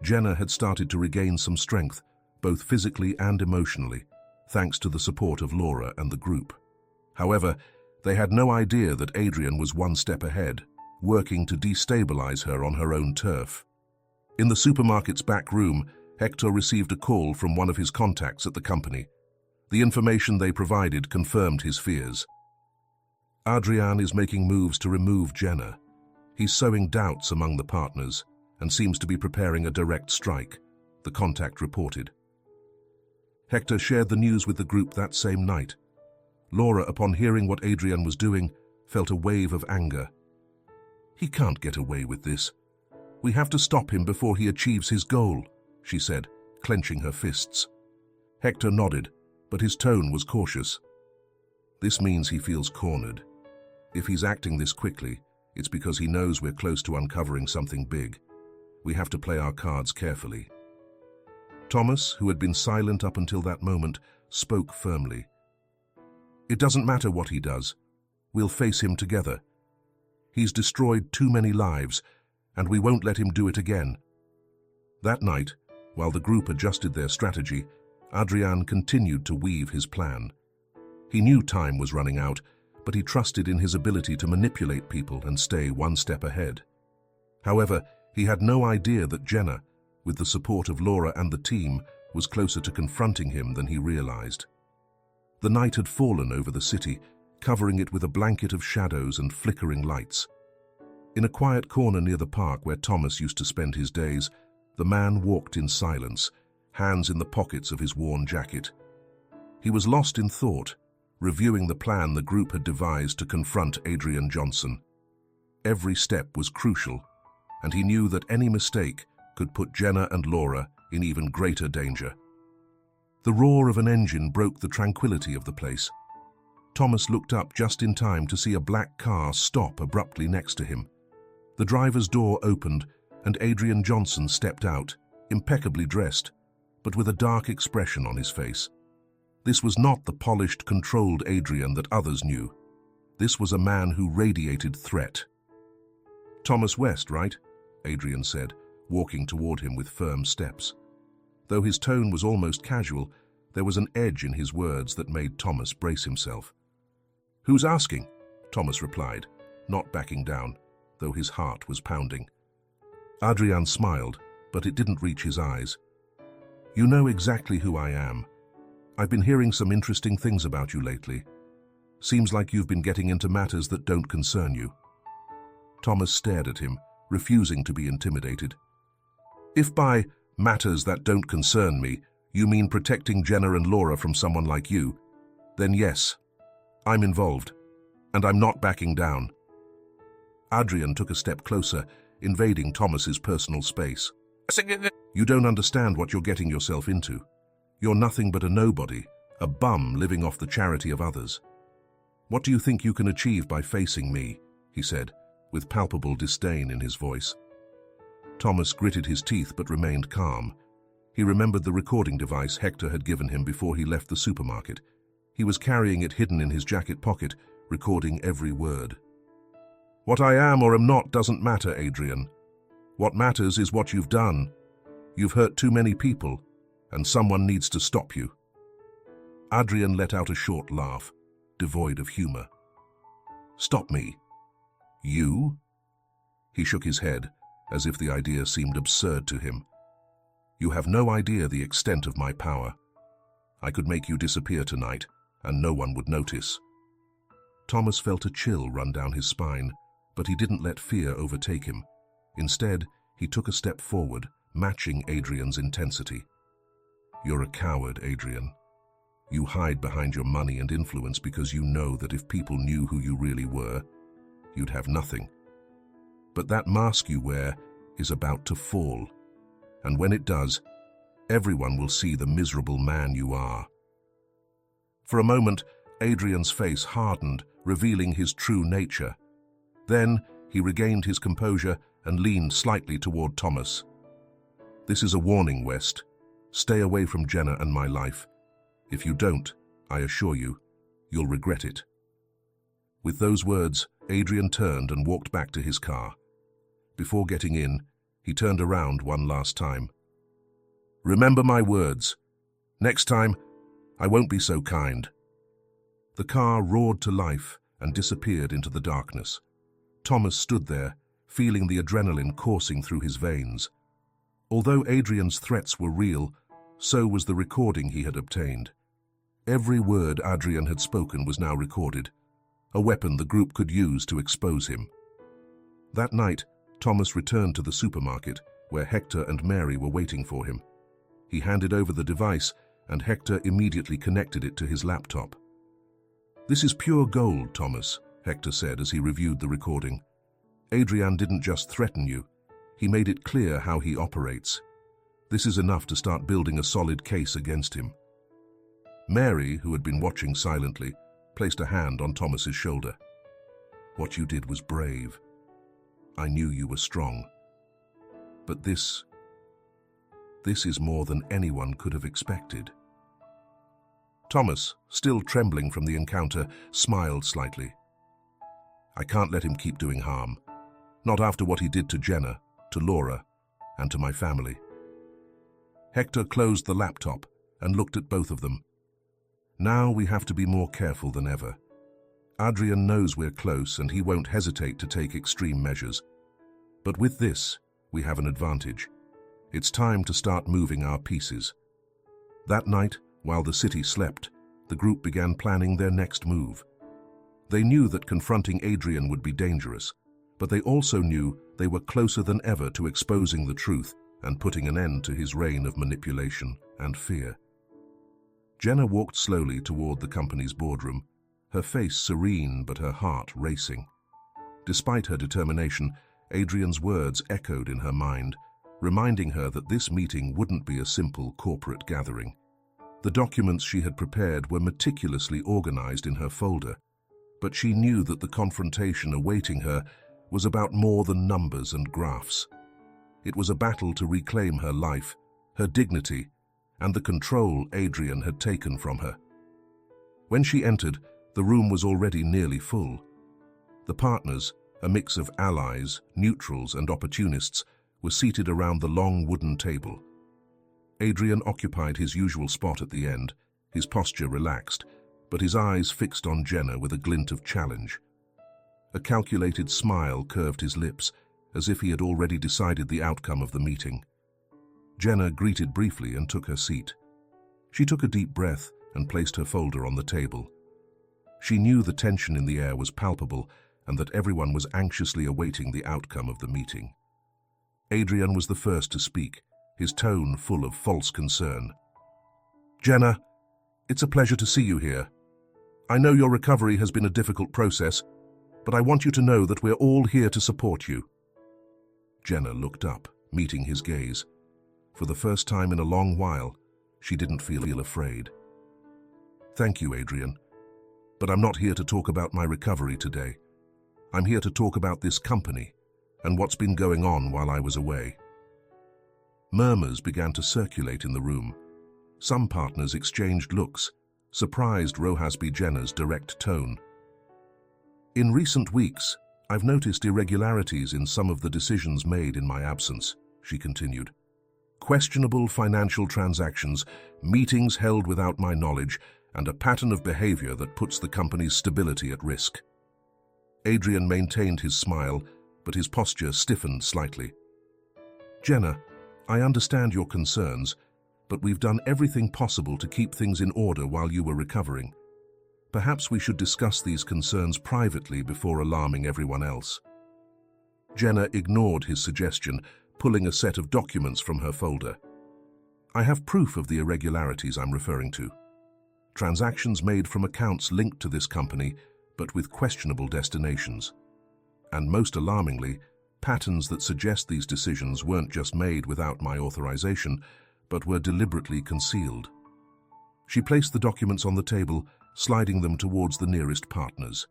Jenna had started to regain some strength, both physically and emotionally, thanks to the support of Laura and the group. However, they had no idea that Adrian was one step ahead, working to destabilize her on her own turf. In the supermarket's back room, Hector received a call from one of his contacts at the company. The information they provided confirmed his fears. Adrian is making moves to remove Jenna. He's sowing doubts among the partners and seems to be preparing a direct strike, the contact reported. Hector shared the news with the group that same night. Laura, upon hearing what Adrian was doing, felt a wave of anger. "He can't get away with this. We have to stop him before he achieves his goal," she said, clenching her fists. Hector nodded, but his tone was cautious. "This means he feels cornered. If he's acting this quickly, it's because he knows we're close to uncovering something big. We have to play our cards carefully." Thomas, who had been silent up until that moment, spoke firmly. "It doesn't matter what he does. We'll face him together. He's destroyed too many lives, and we won't let him do it again." That night, while the group adjusted their strategy, Adrian continued to weave his plan. He knew time was running out, but he trusted in his ability to manipulate people and stay one step ahead. However, he had no idea that Jenna, with the support of Laura and the team, was closer to confronting him than he realized. The night had fallen over the city, covering it with a blanket of shadows and flickering lights. In a quiet corner near the park where Thomas used to spend his days, the man walked in silence, hands in the pockets of his worn jacket. He was lost in thought, reviewing the plan the group had devised to confront Adrian Johnson. Every step was crucial, and he knew that any mistake could put Jenna and Laura in even greater danger. The roar of an engine broke the tranquility of the place. Thomas looked up just in time to see a black car stop abruptly next to him. The driver's door opened, and Adrian Johnson stepped out, impeccably dressed, but with a dark expression on his face. This was not the polished, controlled Adrian that others knew. This was a man who radiated threat. "Thomas West, right?" Adrian said, walking toward him with firm steps. Though his tone was almost casual, there was an edge in his words that made Thomas brace himself. "Who's asking?" Thomas replied, not backing down, though his heart was pounding. Adrian smiled, but it didn't reach his eyes. "You know exactly who I am. I've been hearing some interesting things about you lately. Seems like you've been getting into matters that don't concern you." Thomas stared at him, refusing to be intimidated. "If by matters that don't concern me, you mean protecting Jenna and Laura from someone like you, then yes, I'm involved, and I'm not backing down." Adrian took a step closer, invading Thomas's personal space. "You don't understand what you're getting yourself into. You're nothing but a nobody, a bum living off the charity of others. What do you think you can achieve by facing me?" he said, with palpable disdain in his voice. Thomas gritted his teeth but remained calm. He remembered the recording device Hector had given him before he left the supermarket. He was carrying it hidden in his jacket pocket, recording every word. "What I am or am not doesn't matter, Adrian. What matters is what you've done. You've hurt too many people, and someone needs to stop you." Adrian let out a short laugh, devoid of humor. "Stop me? You?" He shook his head, as if the idea seemed absurd to him. "You have no idea the extent of my power. I could make you disappear tonight, and no one would notice." Thomas felt a chill run down his spine, but he didn't let fear overtake him. Instead, he took a step forward, matching Adrian's intensity. "You're a coward, Adrian. You hide behind your money and influence because you know that if people knew who you really were, you'd have nothing. But that mask you wear is about to fall, and when it does, everyone will see the miserable man you are." For a moment, Adrian's face hardened, revealing his true nature. Then, he regained his composure and leaned slightly toward Thomas. "This is a warning, West. Stay away from Jenna and my life. If you don't, I assure you, you'll regret it." With those words, Adrian turned and walked back to his car. Before getting in, he turned around one last time. "Remember my words. Next time, I won't be so kind." The car roared to life and disappeared into the darkness. Thomas stood there, feeling the adrenaline coursing through his veins. Although Adrian's threats were real, so was the recording he had obtained. Every word Adrian had spoken was now recorded, a weapon the group could use to expose him. That night, Thomas returned to the supermarket, where Hector and Mary were waiting for him. He handed over the device, and Hector immediately connected it to his laptop. "This is pure gold, Thomas," Hector said as he reviewed the recording. "Adrian didn't just threaten you. He made it clear how he operates. This is enough to start building a solid case against him." Mary, who had been watching silently, placed a hand on Thomas's shoulder. "What you did was brave. I knew you were strong. But this is more than anyone could have expected." Thomas, still trembling from the encounter, smiled slightly. "I can't let him keep doing harm. Not after what he did to Jenna, to Laura, and to my family." Hector closed the laptop and looked at both of them. "Now we have to be more careful than ever. Adrian knows we're close and he won't hesitate to take extreme measures. But with this, we have an advantage. It's time to start moving our pieces." That night, while the city slept, the group began planning their next move. They knew that confronting Adrian would be dangerous, but they also knew they were closer than ever to exposing the truth and putting an end to his reign of manipulation and fear. Jenna walked slowly toward the company's boardroom, her face serene but her heart racing. Despite her determination, Adrian's words echoed in her mind, reminding her that this meeting wouldn't be a simple corporate gathering. The documents she had prepared were meticulously organized in her folder, but she knew that the confrontation awaiting her was about more than numbers and graphs. It was a battle to reclaim her life, her dignity, and the control Adrian had taken from her. When she entered, the room was already nearly full. The partners, a mix of allies, neutrals, and opportunists, were seated around the long wooden table. Adrian occupied his usual spot at the end, his posture relaxed, but his eyes fixed on Jenna with a glint of challenge. A calculated smile curved his lips, as if he had already decided the outcome of the meeting. Jenna greeted briefly and took her seat. She took a deep breath and placed her folder on the table. She knew the tension in the air was palpable and that everyone was anxiously awaiting the outcome of the meeting. Adrian was the first to speak, his tone full of false concern. "Jenna, it's a pleasure to see you here. I know your recovery has been a difficult process, but I want you to know that we're all here to support you." Jenna looked up, meeting his gaze. For the first time in a long while, she didn't feel afraid. "Thank you, Adrian. But I'm not here to talk about my recovery today. I'm here to talk about this company and what's been going on while I was away." Murmurs began to circulate in the room. Some partners exchanged looks, surprised Rohasby Jenna's direct tone. "In recent weeks, I've noticed irregularities in some of the decisions made in my absence," she continued. "Questionable financial transactions, meetings held without my knowledge, and a pattern of behavior that puts the company's stability at risk." Adrian maintained his smile, but his posture stiffened slightly. "Jenna, I understand your concerns, but we've done everything possible to keep things in order while you were recovering. Perhaps we should discuss these concerns privately before alarming everyone else." Jenna ignored his suggestion, pulling a set of documents from her folder. "I have proof of the irregularities I'm referring to. Transactions made from accounts linked to this company, but with questionable destinations. And most alarmingly, patterns that suggest these decisions weren't just made without my authorization, but were deliberately concealed." She placed the documents on the table, sliding them towards the nearest partners.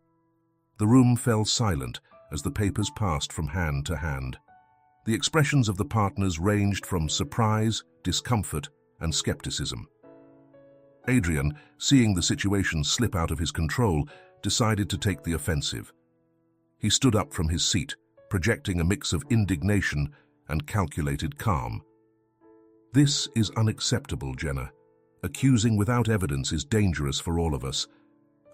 The room fell silent as the papers passed from hand to hand. The expressions of the partners ranged from surprise, discomfort, and skepticism. Adrian, seeing the situation slip out of his control, decided to take the offensive. He stood up from his seat, projecting a mix of indignation and calculated calm. "This is unacceptable, Jenna. Accusing without evidence is dangerous for all of us.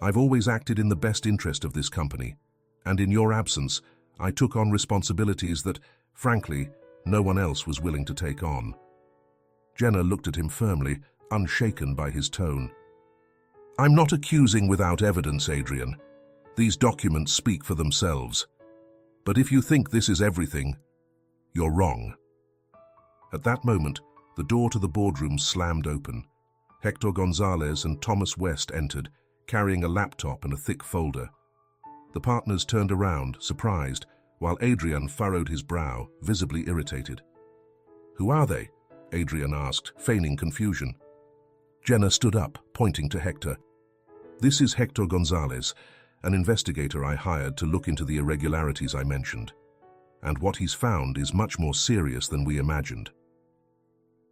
I've always acted in the best interest of this company, and in your absence, I took on responsibilities that, frankly, no one else was willing to take on." Jenna looked at him firmly, unshaken by his tone. "I'm not accusing without evidence, Adrian. These documents speak for themselves. But if you think this is everything, you're wrong. At that moment, the door to the boardroom slammed open. Hector Gonzalez and Thomas West entered, carrying a laptop and a thick folder. The partners turned around, surprised, while Adrian furrowed his brow, visibly irritated. "Who are they?" Adrian asked, feigning confusion. Jenna stood up, pointing to Hector. "This is Hector Gonzalez, an investigator I hired to look into the irregularities I mentioned. And what he's found is much more serious than we imagined."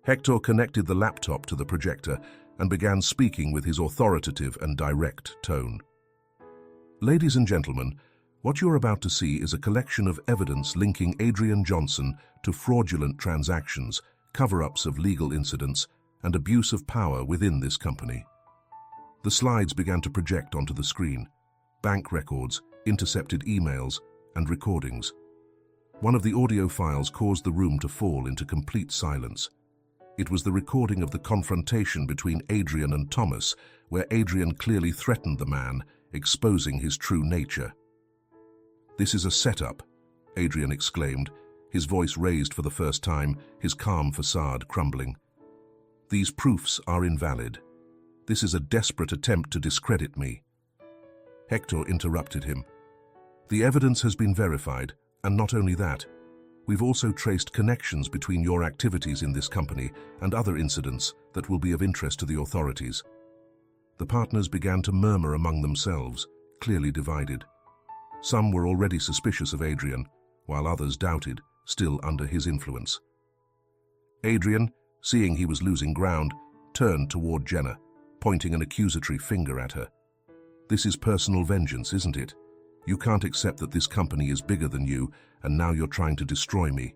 Hector connected the laptop to the projector and began speaking with his authoritative and direct tone. "Ladies and gentlemen, what you're about to see is a collection of evidence linking Adrian Johnson to fraudulent transactions, cover-ups of legal incidents, and abuse of power within this company." The slides began to project onto the screen: bank records, intercepted emails, and recordings. One of the audio files caused the room to fall into complete silence. It was the recording of the confrontation between Adrian and Thomas, where Adrian clearly threatened the man, exposing his true nature. "This is a setup," Adrian exclaimed, his voice raised for the first time, his calm facade crumbling. "These proofs are invalid. This is a desperate attempt to discredit me." Hector interrupted him. "The evidence has been verified, and not only that, we've also traced connections between your activities in this company and other incidents that will be of interest to the authorities." The partners began to murmur among themselves, clearly divided. Some were already suspicious of Adrian, while others doubted, still under his influence. Adrian, seeing he was losing ground, turned toward Jenna, pointing an accusatory finger at her. "This is personal vengeance, isn't it? You can't accept that this company is bigger than you, and now you're trying to destroy me."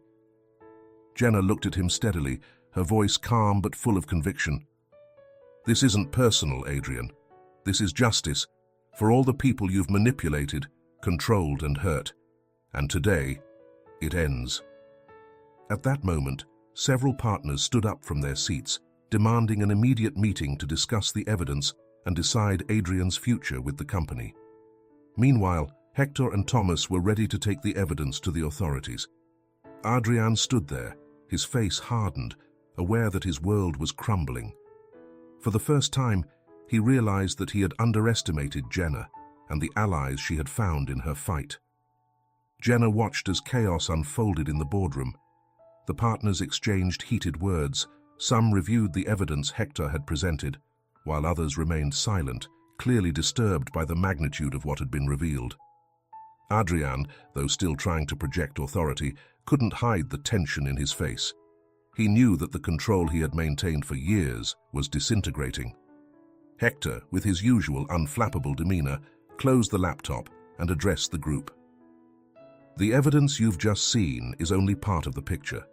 Jenna looked at him steadily, her voice calm but full of conviction. "This isn't personal, Adrian. This is justice for all the people you've manipulated, controlled, and hurt. And today, it ends." At that moment, several partners stood up from their seats, demanding an immediate meeting to discuss the evidence and decide Adrian's future with the company. Meanwhile, Hector and Thomas were ready to take the evidence to the authorities. Adrian stood there, his face hardened, aware that his world was crumbling. For the first time, he realized that he had underestimated Jenna and the allies she had found in her fight. Jenna watched as chaos unfolded in the boardroom. The partners exchanged heated words. Some reviewed the evidence Hector had presented, while others remained silent, clearly disturbed by the magnitude of what had been revealed. Adrian, though still trying to project authority, couldn't hide the tension in his face. He knew that the control he had maintained for years was disintegrating. Hector, with his usual unflappable demeanor, closed the laptop and addressed the group. "The evidence you've just seen is only part of the picture.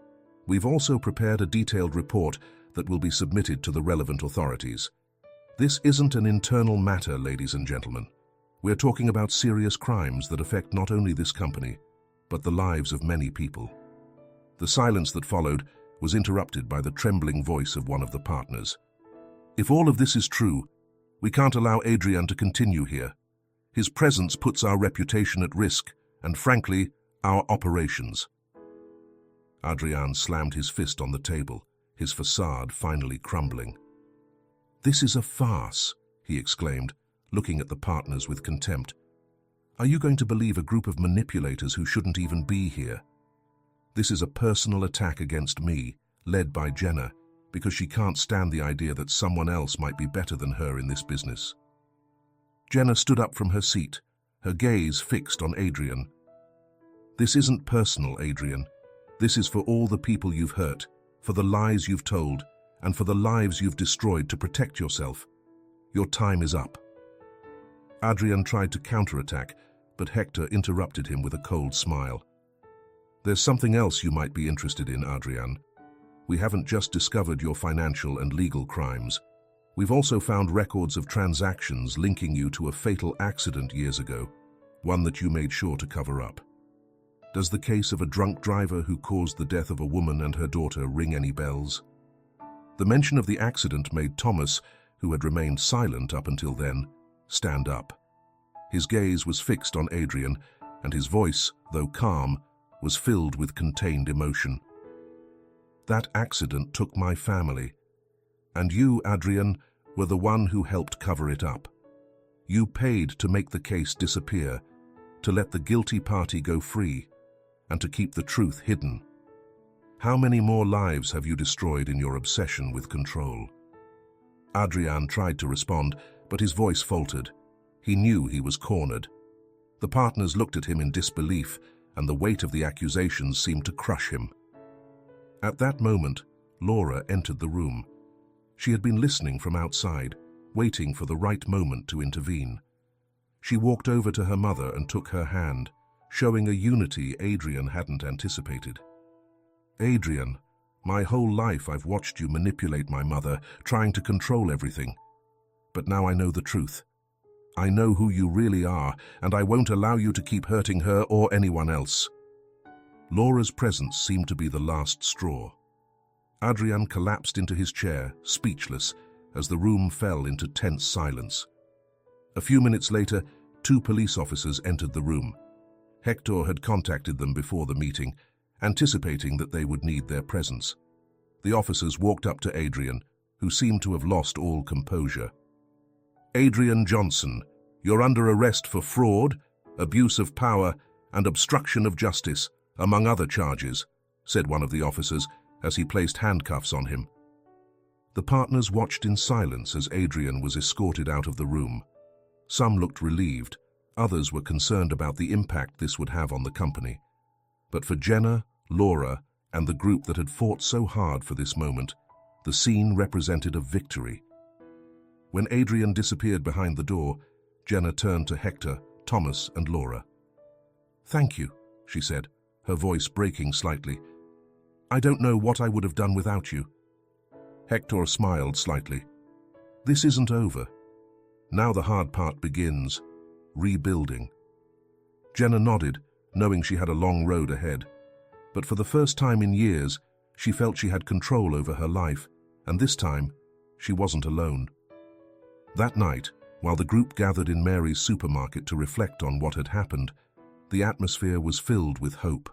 We've also prepared a detailed report that will be submitted to the relevant authorities. This isn't an internal matter, ladies and gentlemen. We're talking about serious crimes that affect not only this company, but the lives of many people." The silence that followed was interrupted by the trembling voice of one of the partners. "If all of this is true, we can't allow Adrian to continue here. His presence puts our reputation at risk, and frankly, our operations." Adrian slammed his fist on the table, his facade finally crumbling. "This is a farce," he exclaimed, looking at the partners with contempt. "Are you going to believe a group of manipulators who shouldn't even be here? This is a personal attack against me, led by Jenna, because she can't stand the idea that someone else might be better than her in this business." Jenna stood up from her seat, her gaze fixed on Adrian. "This isn't personal, Adrian. This is for all the people you've hurt, for the lies you've told, and for the lives you've destroyed to protect yourself. Your time is up." Adrian tried to counterattack, but Hector interrupted him with a cold smile. "There's something else you might be interested in, Adrian. We haven't just discovered your financial and legal crimes. We've also found records of transactions linking you to a fatal accident years ago, one that you made sure to cover up. Does the case of a drunk driver who caused the death of a woman and her daughter ring any bells?" The mention of the accident made Thomas, who had remained silent up until then, stand up. His gaze was fixed on Adrian, and his voice, though calm, was filled with contained emotion. "That accident took my family, and you, Adrian, were the one who helped cover it up. You paid to make the case disappear, to let the guilty party go free, and to keep the truth hidden. How many more lives have you destroyed in your obsession with control?" Adrian tried to respond, but his voice faltered. He knew he was cornered. The partners looked at him in disbelief, and the weight of the accusations seemed to crush him. At that moment, Laura entered the room. She had been listening from outside, waiting for the right moment to intervene. She walked over to her mother and took her hand, showing a unity Adrian hadn't anticipated. "Adrian, my whole life I've watched you manipulate my mother, trying to control everything. But now I know the truth. I know who you really are, and I won't allow you to keep hurting her or anyone else." Laura's presence seemed to be the last straw. Adrian collapsed into his chair, speechless, as the room fell into tense silence. A few minutes later, 2 police officers entered the room. Hector had contacted them before the meeting, anticipating that they would need their presence. The officers walked up to Adrian, who seemed to have lost all composure. "Adrian Johnson, you're under arrest for fraud, abuse of power, and obstruction of justice, among other charges," said one of the officers as he placed handcuffs on him. The partners watched in silence as Adrian was escorted out of the room. Some looked relieved, others were concerned about the impact this would have on the company. But for Jenna, Laura, and the group that had fought so hard for this moment, the scene represented a victory. When Adrian disappeared behind the door, Jenna turned to Hector, Thomas, and Laura. "Thank you," she said, her voice breaking slightly. "I don't know what I would have done without you." Hector smiled slightly. "This isn't over. Now the hard part begins, rebuilding." Jenna nodded, knowing she had a long road ahead. But for the first time in years, she felt she had control over her life, and this time, she wasn't alone. That night, while the group gathered in Mary's supermarket to reflect on what had happened, the atmosphere was filled with hope.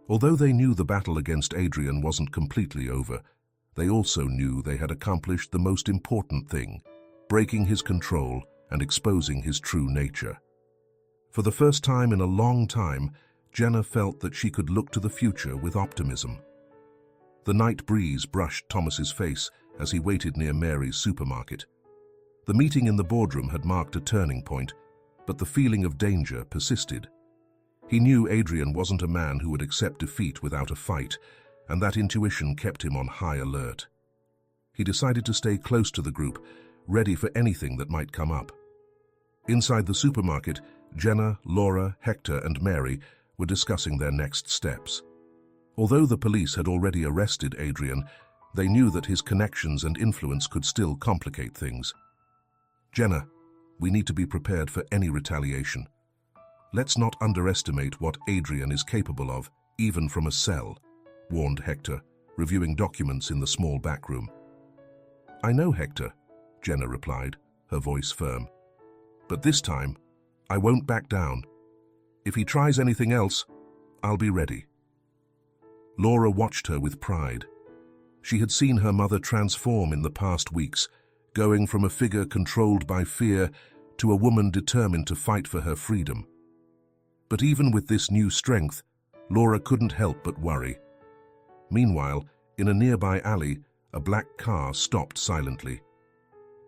Although they knew the battle against Adrian wasn't completely over, they also knew they had accomplished the most important thing, breaking his control and exposing his true nature. For the first time in a long time, Jenna felt that she could look to the future with optimism. The night breeze brushed Thomas's face as he waited near Mary's supermarket. The meeting in the boardroom had marked a turning point, but the feeling of danger persisted. He knew Adrian wasn't a man who would accept defeat without a fight, and that intuition kept him on high alert. He decided to stay close to the group, ready for anything that might come up. Inside the supermarket, Jenna, Laura, Hector, and Mary were discussing their next steps. Although the police had already arrested Adrian, they knew that his connections and influence could still complicate things. "Jenna, we need to be prepared for any retaliation. Let's not underestimate what Adrian is capable of, even from a cell," warned Hector, reviewing documents in the small back room. "I know, Hector," Jenna replied, her voice firm. "But this time, I won't back down. If he tries anything else, I'll be ready." Laura watched her with pride. She had seen her mother transform in the past weeks, going from a figure controlled by fear to a woman determined to fight for her freedom. But even with this new strength, Laura couldn't help but worry. Meanwhile, in a nearby alley, a black car stopped silently.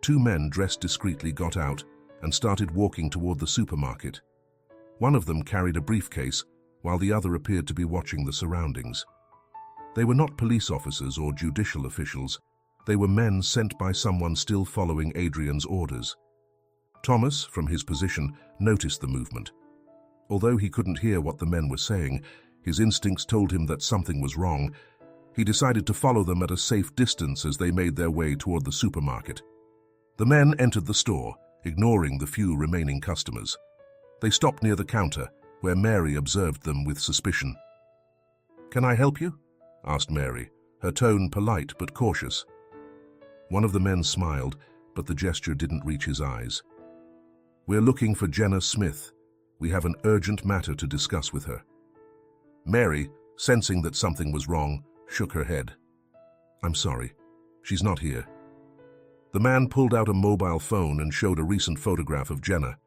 2 men dressed discreetly got out and started walking toward the supermarket. One of them carried a briefcase, while the other appeared to be watching the surroundings. They were not police officers or judicial officials. They were men sent by someone still following Adrian's orders. Thomas, from his position, noticed the movement. Although he couldn't hear what the men were saying, his instincts told him that something was wrong. He decided to follow them at a safe distance as they made their way toward the supermarket. The men entered the store, ignoring the few remaining customers. They stopped near the counter, where Mary observed them with suspicion. "Can I help you?" asked Mary, her tone polite but cautious. One of the men smiled, but the gesture didn't reach his eyes. "We're looking for Jenna Smith. We have an urgent matter to discuss with her." Mary, sensing that something was wrong, shook her head. "I'm sorry. She's not here." The man pulled out a mobile phone and showed a recent photograph of Jenna.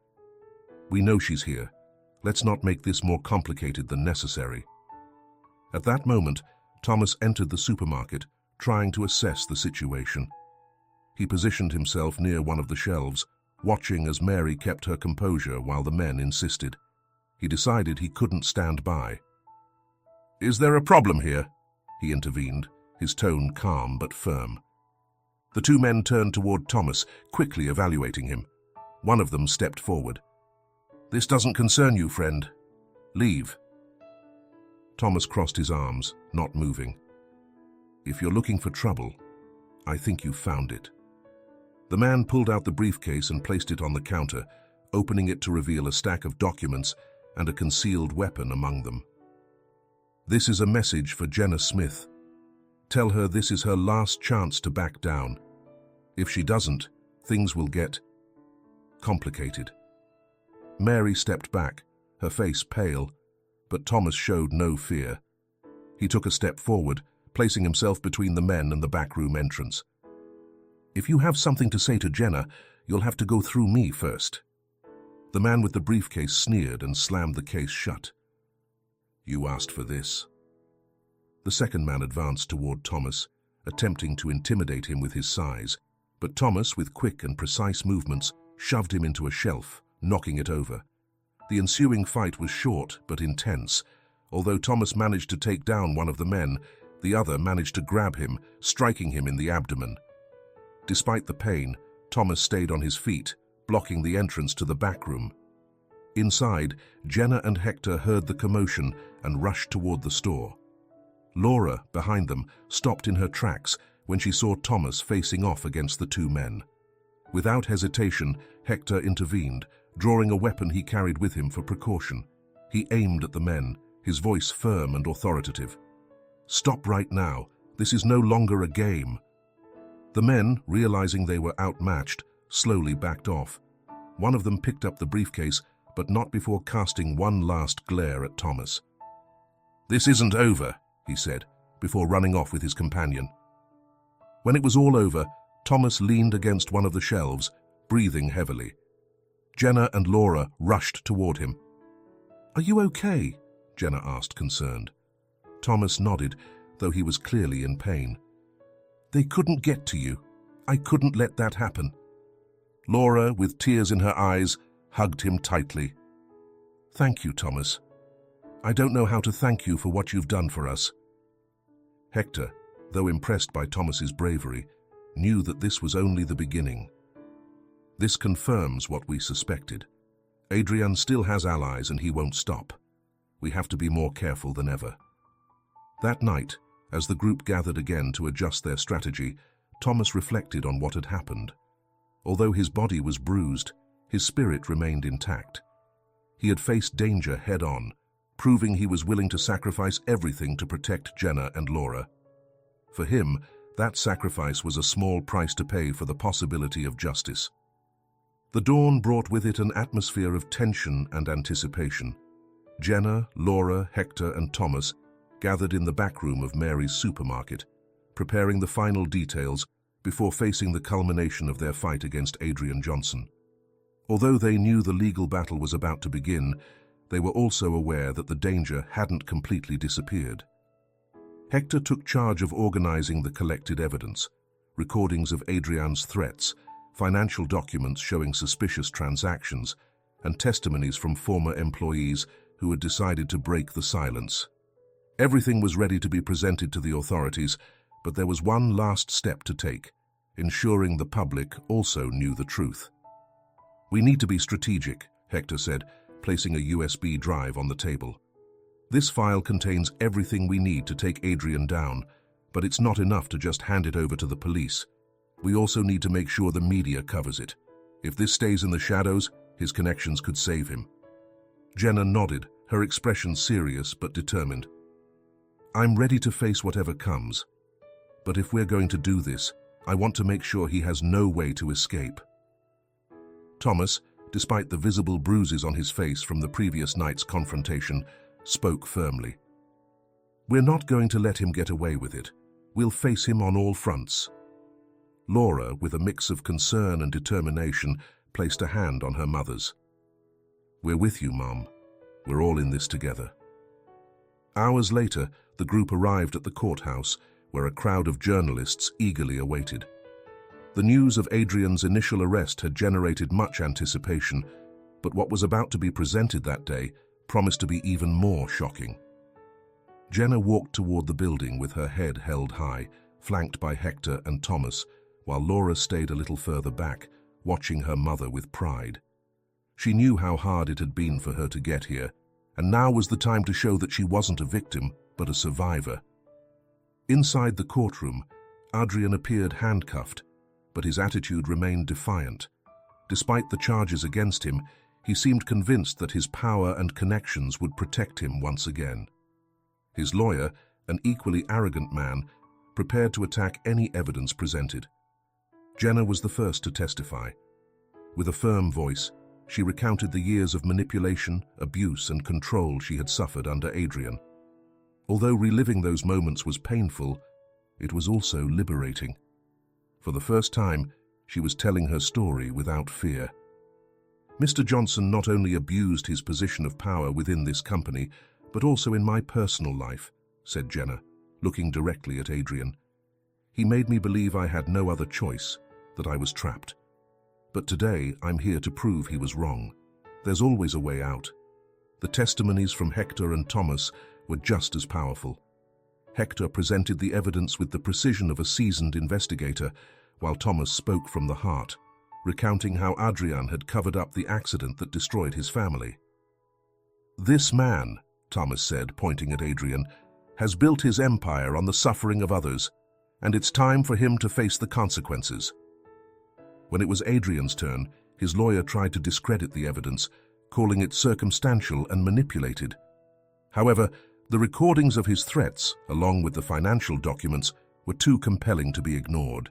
"We know she's here. Let's not make this more complicated than necessary." At that moment, Thomas entered the supermarket, trying to assess the situation. He positioned himself near one of the shelves, watching as Mary kept her composure while the men insisted. He decided he couldn't stand by. "Is there a problem here?" he intervened, his tone calm but firm. The two men turned toward Thomas, quickly evaluating him. One of them stepped forward. "This doesn't concern you, friend. Leave." Thomas crossed his arms, not moving. "If you're looking for trouble, I think you've found it." The man pulled out the briefcase and placed it on the counter, opening it to reveal a stack of documents and a concealed weapon among them. "This is a message for Jenna Smith. Tell her this is her last chance to back down. If she doesn't, things will get complicated." Mary stepped back, her face pale, but Thomas showed no fear. He took a step forward, placing himself between the men and the backroom entrance. "If you have something to say to Jenna, you'll have to go through me first." The man with the briefcase sneered and slammed the case shut. "You asked for this." The second man advanced toward Thomas, attempting to intimidate him with his size, but Thomas, with quick and precise movements, shoved him into a shelf, knocking it over. The ensuing fight was short but intense. Although Thomas managed to take down one of the men, the other managed to grab him, striking him in the abdomen. Despite the pain, Thomas stayed on his feet, blocking the entrance to the back room. Inside, Jenna and Hector heard the commotion and rushed toward the store. Laura, behind them, stopped in her tracks when she saw Thomas facing off against the two men. Without hesitation, Hector intervened, drawing a weapon he carried with him for precaution. He aimed at the men, his voice firm and authoritative. "Stop right now. This is no longer a game." The men, realizing they were outmatched, slowly backed off. One of them picked up the briefcase, but not before casting one last glare at Thomas. "This isn't over," he said, before running off with his companion. When it was all over, Thomas leaned against one of the shelves, breathing heavily. Jenna and Laura rushed toward him. "Are you okay?" Jenna asked, concerned. Thomas nodded, though he was clearly in pain. "They couldn't get to you. I couldn't let that happen." Laura, with tears in her eyes, hugged him tightly. "Thank you, Thomas. I don't know how to thank you for what you've done for us." Hector, though impressed by Thomas's bravery, knew that this was only the beginning. "This confirms what we suspected. Adrian still has allies and he won't stop. We have to be more careful than ever." That night, as the group gathered again to adjust their strategy, Thomas reflected on what had happened. Although his body was bruised, his spirit remained intact. He had faced danger head-on, proving he was willing to sacrifice everything to protect Jenna and Laura. For him, that sacrifice was a small price to pay for the possibility of justice. The dawn brought with it an atmosphere of tension and anticipation. Jenna, Laura, Hector, and Thomas gathered in the back room of Mary's supermarket, preparing the final details before facing the culmination of their fight against Adrian Johnson. Although they knew the legal battle was about to begin, they were also aware that the danger hadn't completely disappeared. Hector took charge of organizing the collected evidence, recordings of Adrian's threats, financial documents showing suspicious transactions, and testimonies from former employees who had decided to break the silence. Everything was ready to be presented to the authorities, but there was one last step to take, ensuring the public also knew the truth. "We need to be strategic," Hector said, placing a USB drive on the table. "This file contains everything we need to take Adrian down, but it's not enough to just hand it over to the police. We also need to make sure the media covers it. If this stays in the shadows, his connections could save him." Jenna nodded, her expression serious but determined. "I'm ready to face whatever comes. But if we're going to do this, I want to make sure he has no way to escape." Thomas, despite the visible bruises on his face from the previous night's confrontation, spoke firmly. "We're not going to let him get away with it. We'll face him on all fronts." Laura, with a mix of concern and determination, placed a hand on her mother's. "We're with you, Mom. We're all in this together." Hours later, the group arrived at the courthouse, where a crowd of journalists eagerly awaited. The news of Adrian's initial arrest had generated much anticipation, but what was about to be presented that day promised to be even more shocking. Jenna walked toward the building with her head held high, flanked by Hector and Thomas, while Laura stayed a little further back, watching her mother with pride. She knew how hard it had been for her to get here, and now was the time to show that she wasn't a victim, but a survivor. Inside the courtroom, Adrian appeared handcuffed, but his attitude remained defiant. Despite the charges against him, he seemed convinced that his power and connections would protect him once again. His lawyer, an equally arrogant man, prepared to attack any evidence presented. Jenna was the first to testify. With a firm voice, she recounted the years of manipulation, abuse, and control she had suffered under Adrian. Although reliving those moments was painful, it was also liberating. For the first time, she was telling her story without fear. "Mr. Johnson not only abused his position of power within this company, but also in my personal life," said Jenna, looking directly at Adrian. "He made me believe I had no other choice, that I was trapped. But today, I'm here to prove he was wrong. There's always a way out." The testimonies from Hector and Thomas were just as powerful. Hector presented the evidence with the precision of a seasoned investigator, while Thomas spoke from the heart, recounting how Adrian had covered up the accident that destroyed his family. "This man," Thomas said, pointing at Adrian, "has built his empire on the suffering of others, and it's time for him to face the consequences." When it was Adrian's turn, his lawyer tried to discredit the evidence, calling it circumstantial and manipulated. However, the recordings of his threats, along with the financial documents, were too compelling to be ignored.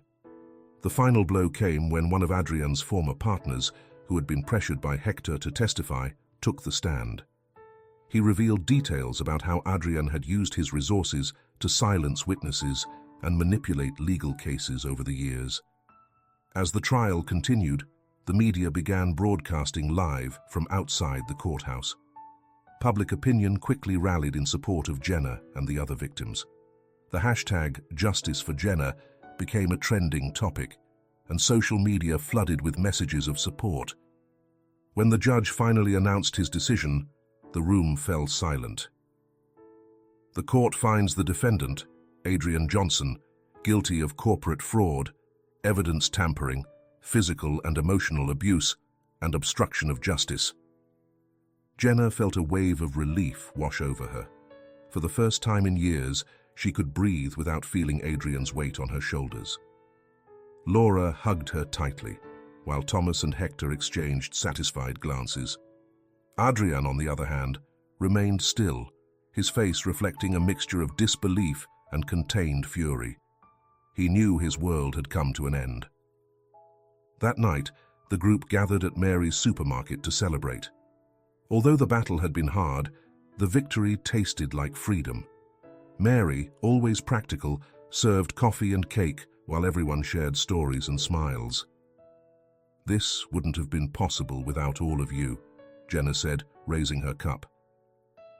The final blow came when one of Adrian's former partners, who had been pressured by Hector to testify, took the stand. He revealed details about how Adrian had used his resources to silence witnesses and manipulate legal cases over the years. As the trial continued, the media began broadcasting live from outside the courthouse. Public opinion quickly rallied in support of Jenna and the other victims. The hashtag Justice for Jenna became a trending topic, and social media flooded with messages of support. When the judge finally announced his decision, the room fell silent. "The court finds the defendant, Adrian Johnson, guilty of corporate fraud, evidence tampering, physical and emotional abuse, and obstruction of justice." Jenna felt a wave of relief wash over her. For the first time in years, she could breathe without feeling Adrian's weight on her shoulders. Laura hugged her tightly, while Thomas and Hector exchanged satisfied glances. Adrian, on the other hand, remained still, his face reflecting a mixture of disbelief and contained fury. He knew his world had come to an end. That night, the group gathered at Mary's supermarket to celebrate. Although the battle had been hard, the victory tasted like freedom. Mary, always practical, served coffee and cake while everyone shared stories and smiles. "This wouldn't have been possible without all of you," Jenna said, raising her cup.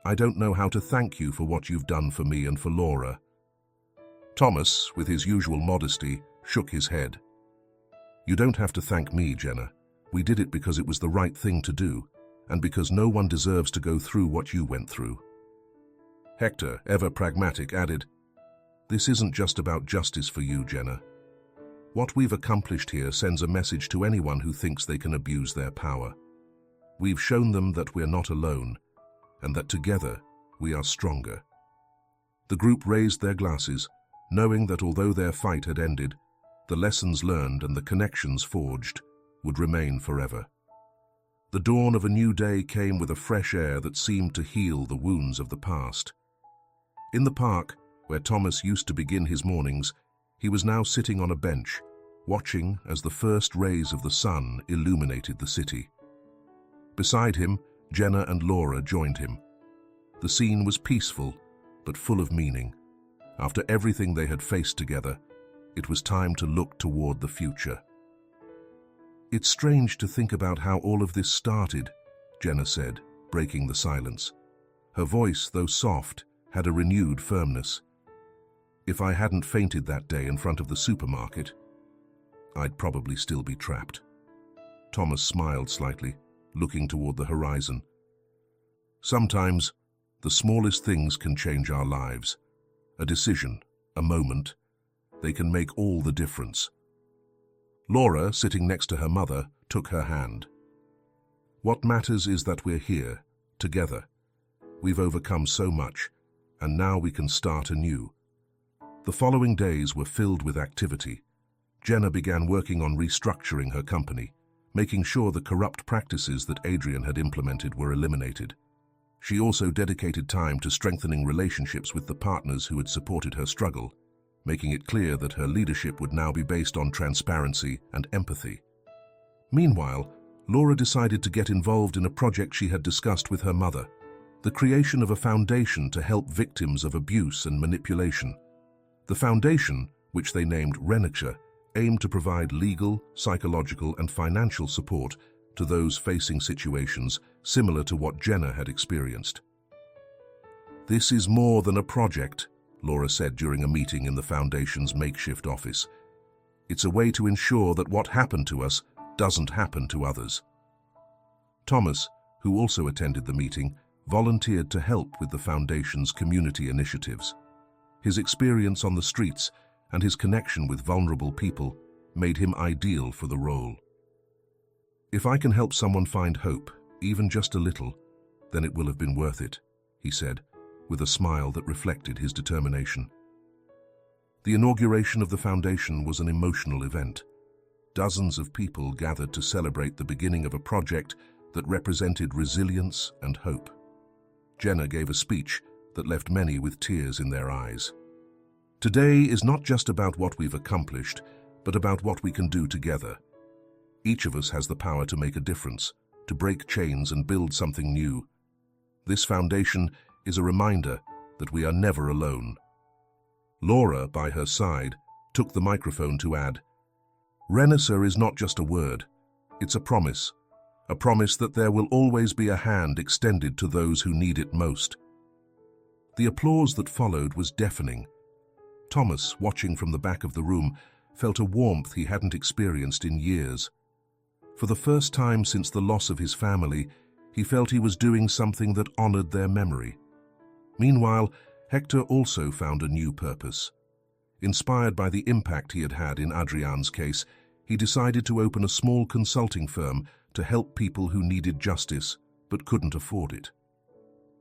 "I don't know how to thank you for what you've done for me and for Laura." Thomas, with his usual modesty, shook his head. "You don't have to thank me, Jenna. We did it because it was the right thing to do, and because no one deserves to go through what you went through." Hector, ever pragmatic, added, "This isn't just about justice for you, Jenna. What we've accomplished here sends a message to anyone who thinks they can abuse their power. We've shown them that we're not alone, and that together we are stronger." The group raised their glasses, knowing that although their fight had ended, the lessons learned and the connections forged would remain forever. The dawn of a new day came with a fresh air that seemed to heal the wounds of the past. In the park, where Thomas used to begin his mornings, he was now sitting on a bench, watching as the first rays of the sun illuminated the city. Beside him, Jenna and Laura joined him. The scene was peaceful, but full of meaning. After everything they had faced together, it was time to look toward the future. "It's strange to think about how all of this started," Jenna said, breaking the silence. Her voice, though soft, had a renewed firmness. "If I hadn't fainted that day in front of the supermarket, I'd probably still be trapped." Thomas smiled slightly, looking toward the horizon. "Sometimes, the smallest things can change our lives. A decision, a moment, they can make all the difference." Laura, sitting next to her mother, took her hand. "What matters is that we're here, together. We've overcome so much, and now we can start anew." The following days were filled with activity. Jenna began working on restructuring her company, making sure the corrupt practices that Adrian had implemented were eliminated. She also dedicated time to strengthening relationships with the partners who had supported her struggle, making it clear that her leadership would now be based on transparency and empathy. Meanwhile, Laura decided to get involved in a project she had discussed with her mother, the creation of a foundation to help victims of abuse and manipulation. The foundation, which they named Renature, aimed to provide legal, psychological, and financial support to those facing situations similar to what Jenna had experienced. "This is more than a project," Laura said during a meeting in the Foundation's makeshift office. "It's a way to ensure that what happened to us doesn't happen to others." Thomas, who also attended the meeting, volunteered to help with the Foundation's community initiatives. His experience on the streets and his connection with vulnerable people made him ideal for the role. "If I can help someone find hope, even just a little, then it will have been worth it," he said, with a smile that reflected his determination. The inauguration of the foundation was an emotional event. Dozens of people gathered to celebrate the beginning of a project that represented resilience and hope. Jenna gave a speech that left many with tears in their eyes. "Today is not just about what we've accomplished, but about what we can do together. Each of us has the power to make a difference, to break chains and build something new. This foundation is a reminder that we are never alone." Laura, by her side, took the microphone to add, "Renature is not just a word, it's a promise that there will always be a hand extended to those who need it most." The applause that followed was deafening. Thomas, watching from the back of the room, felt a warmth he hadn't experienced in years. For the first time since the loss of his family, he felt he was doing something that honored their memory. Meanwhile, Hector also found a new purpose. Inspired by the impact he had had in Adrian's case, he decided to open a small consulting firm to help people who needed justice but couldn't afford it.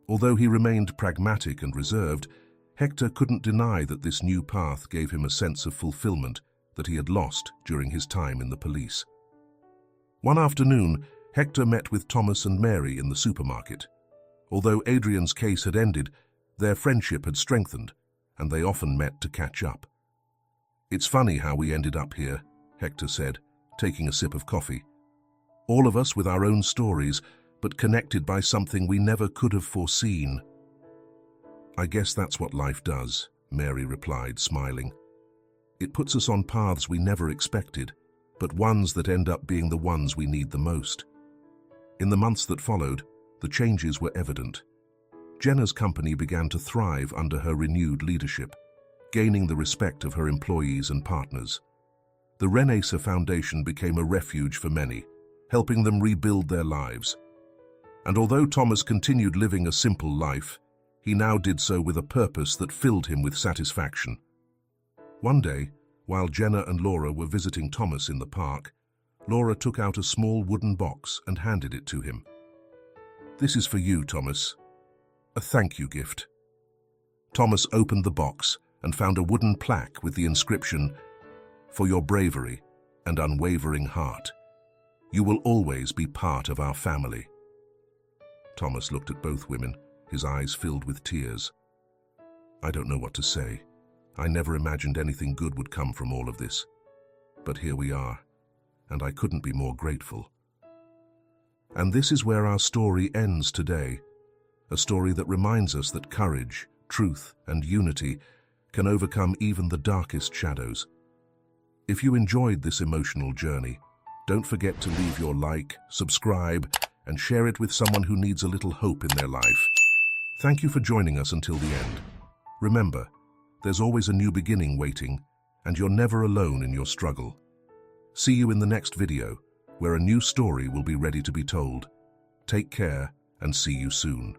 Although he remained pragmatic and reserved, Hector couldn't deny that this new path gave him a sense of fulfillment that he had lost during his time in the police. One afternoon, Hector met with Thomas and Mary in the supermarket. Although Adrian's case had ended, their friendship had strengthened, and they often met to catch up. "It's funny how we ended up here," Hector said, taking a sip of coffee. "All of us with our own stories, but connected by something we never could have foreseen." "I guess that's what life does," Mary replied, smiling. "It puts us on paths we never expected, but ones that end up being the ones we need the most." In the months that followed, the changes were evident. Jenna's company began to thrive under her renewed leadership, gaining the respect of her employees and partners. The Renature Foundation became a refuge for many, helping them rebuild their lives. And although Thomas continued living a simple life, he now did so with a purpose that filled him with satisfaction. One day, while Jenna and Laura were visiting Thomas in the park, Laura took out a small wooden box and handed it to him. "This is for you, Thomas. A thank you gift." Thomas opened the box and found a wooden plaque with the inscription, "For your bravery and unwavering heart. You will always be part of our family." Thomas looked at both women, his eyes filled with tears. "I don't know what to say. I never imagined anything good would come from all of this. But here we are, and I couldn't be more grateful." And this is where our story ends today. A story that reminds us that courage, truth, and unity can overcome even the darkest shadows. If you enjoyed this emotional journey, don't forget to leave your like, subscribe, and share it with someone who needs a little hope in their life. Thank you for joining us until the end. Remember, there's always a new beginning waiting, and you're never alone in your struggle. See you in the next video, where a new story will be ready to be told. Take care, and see you soon.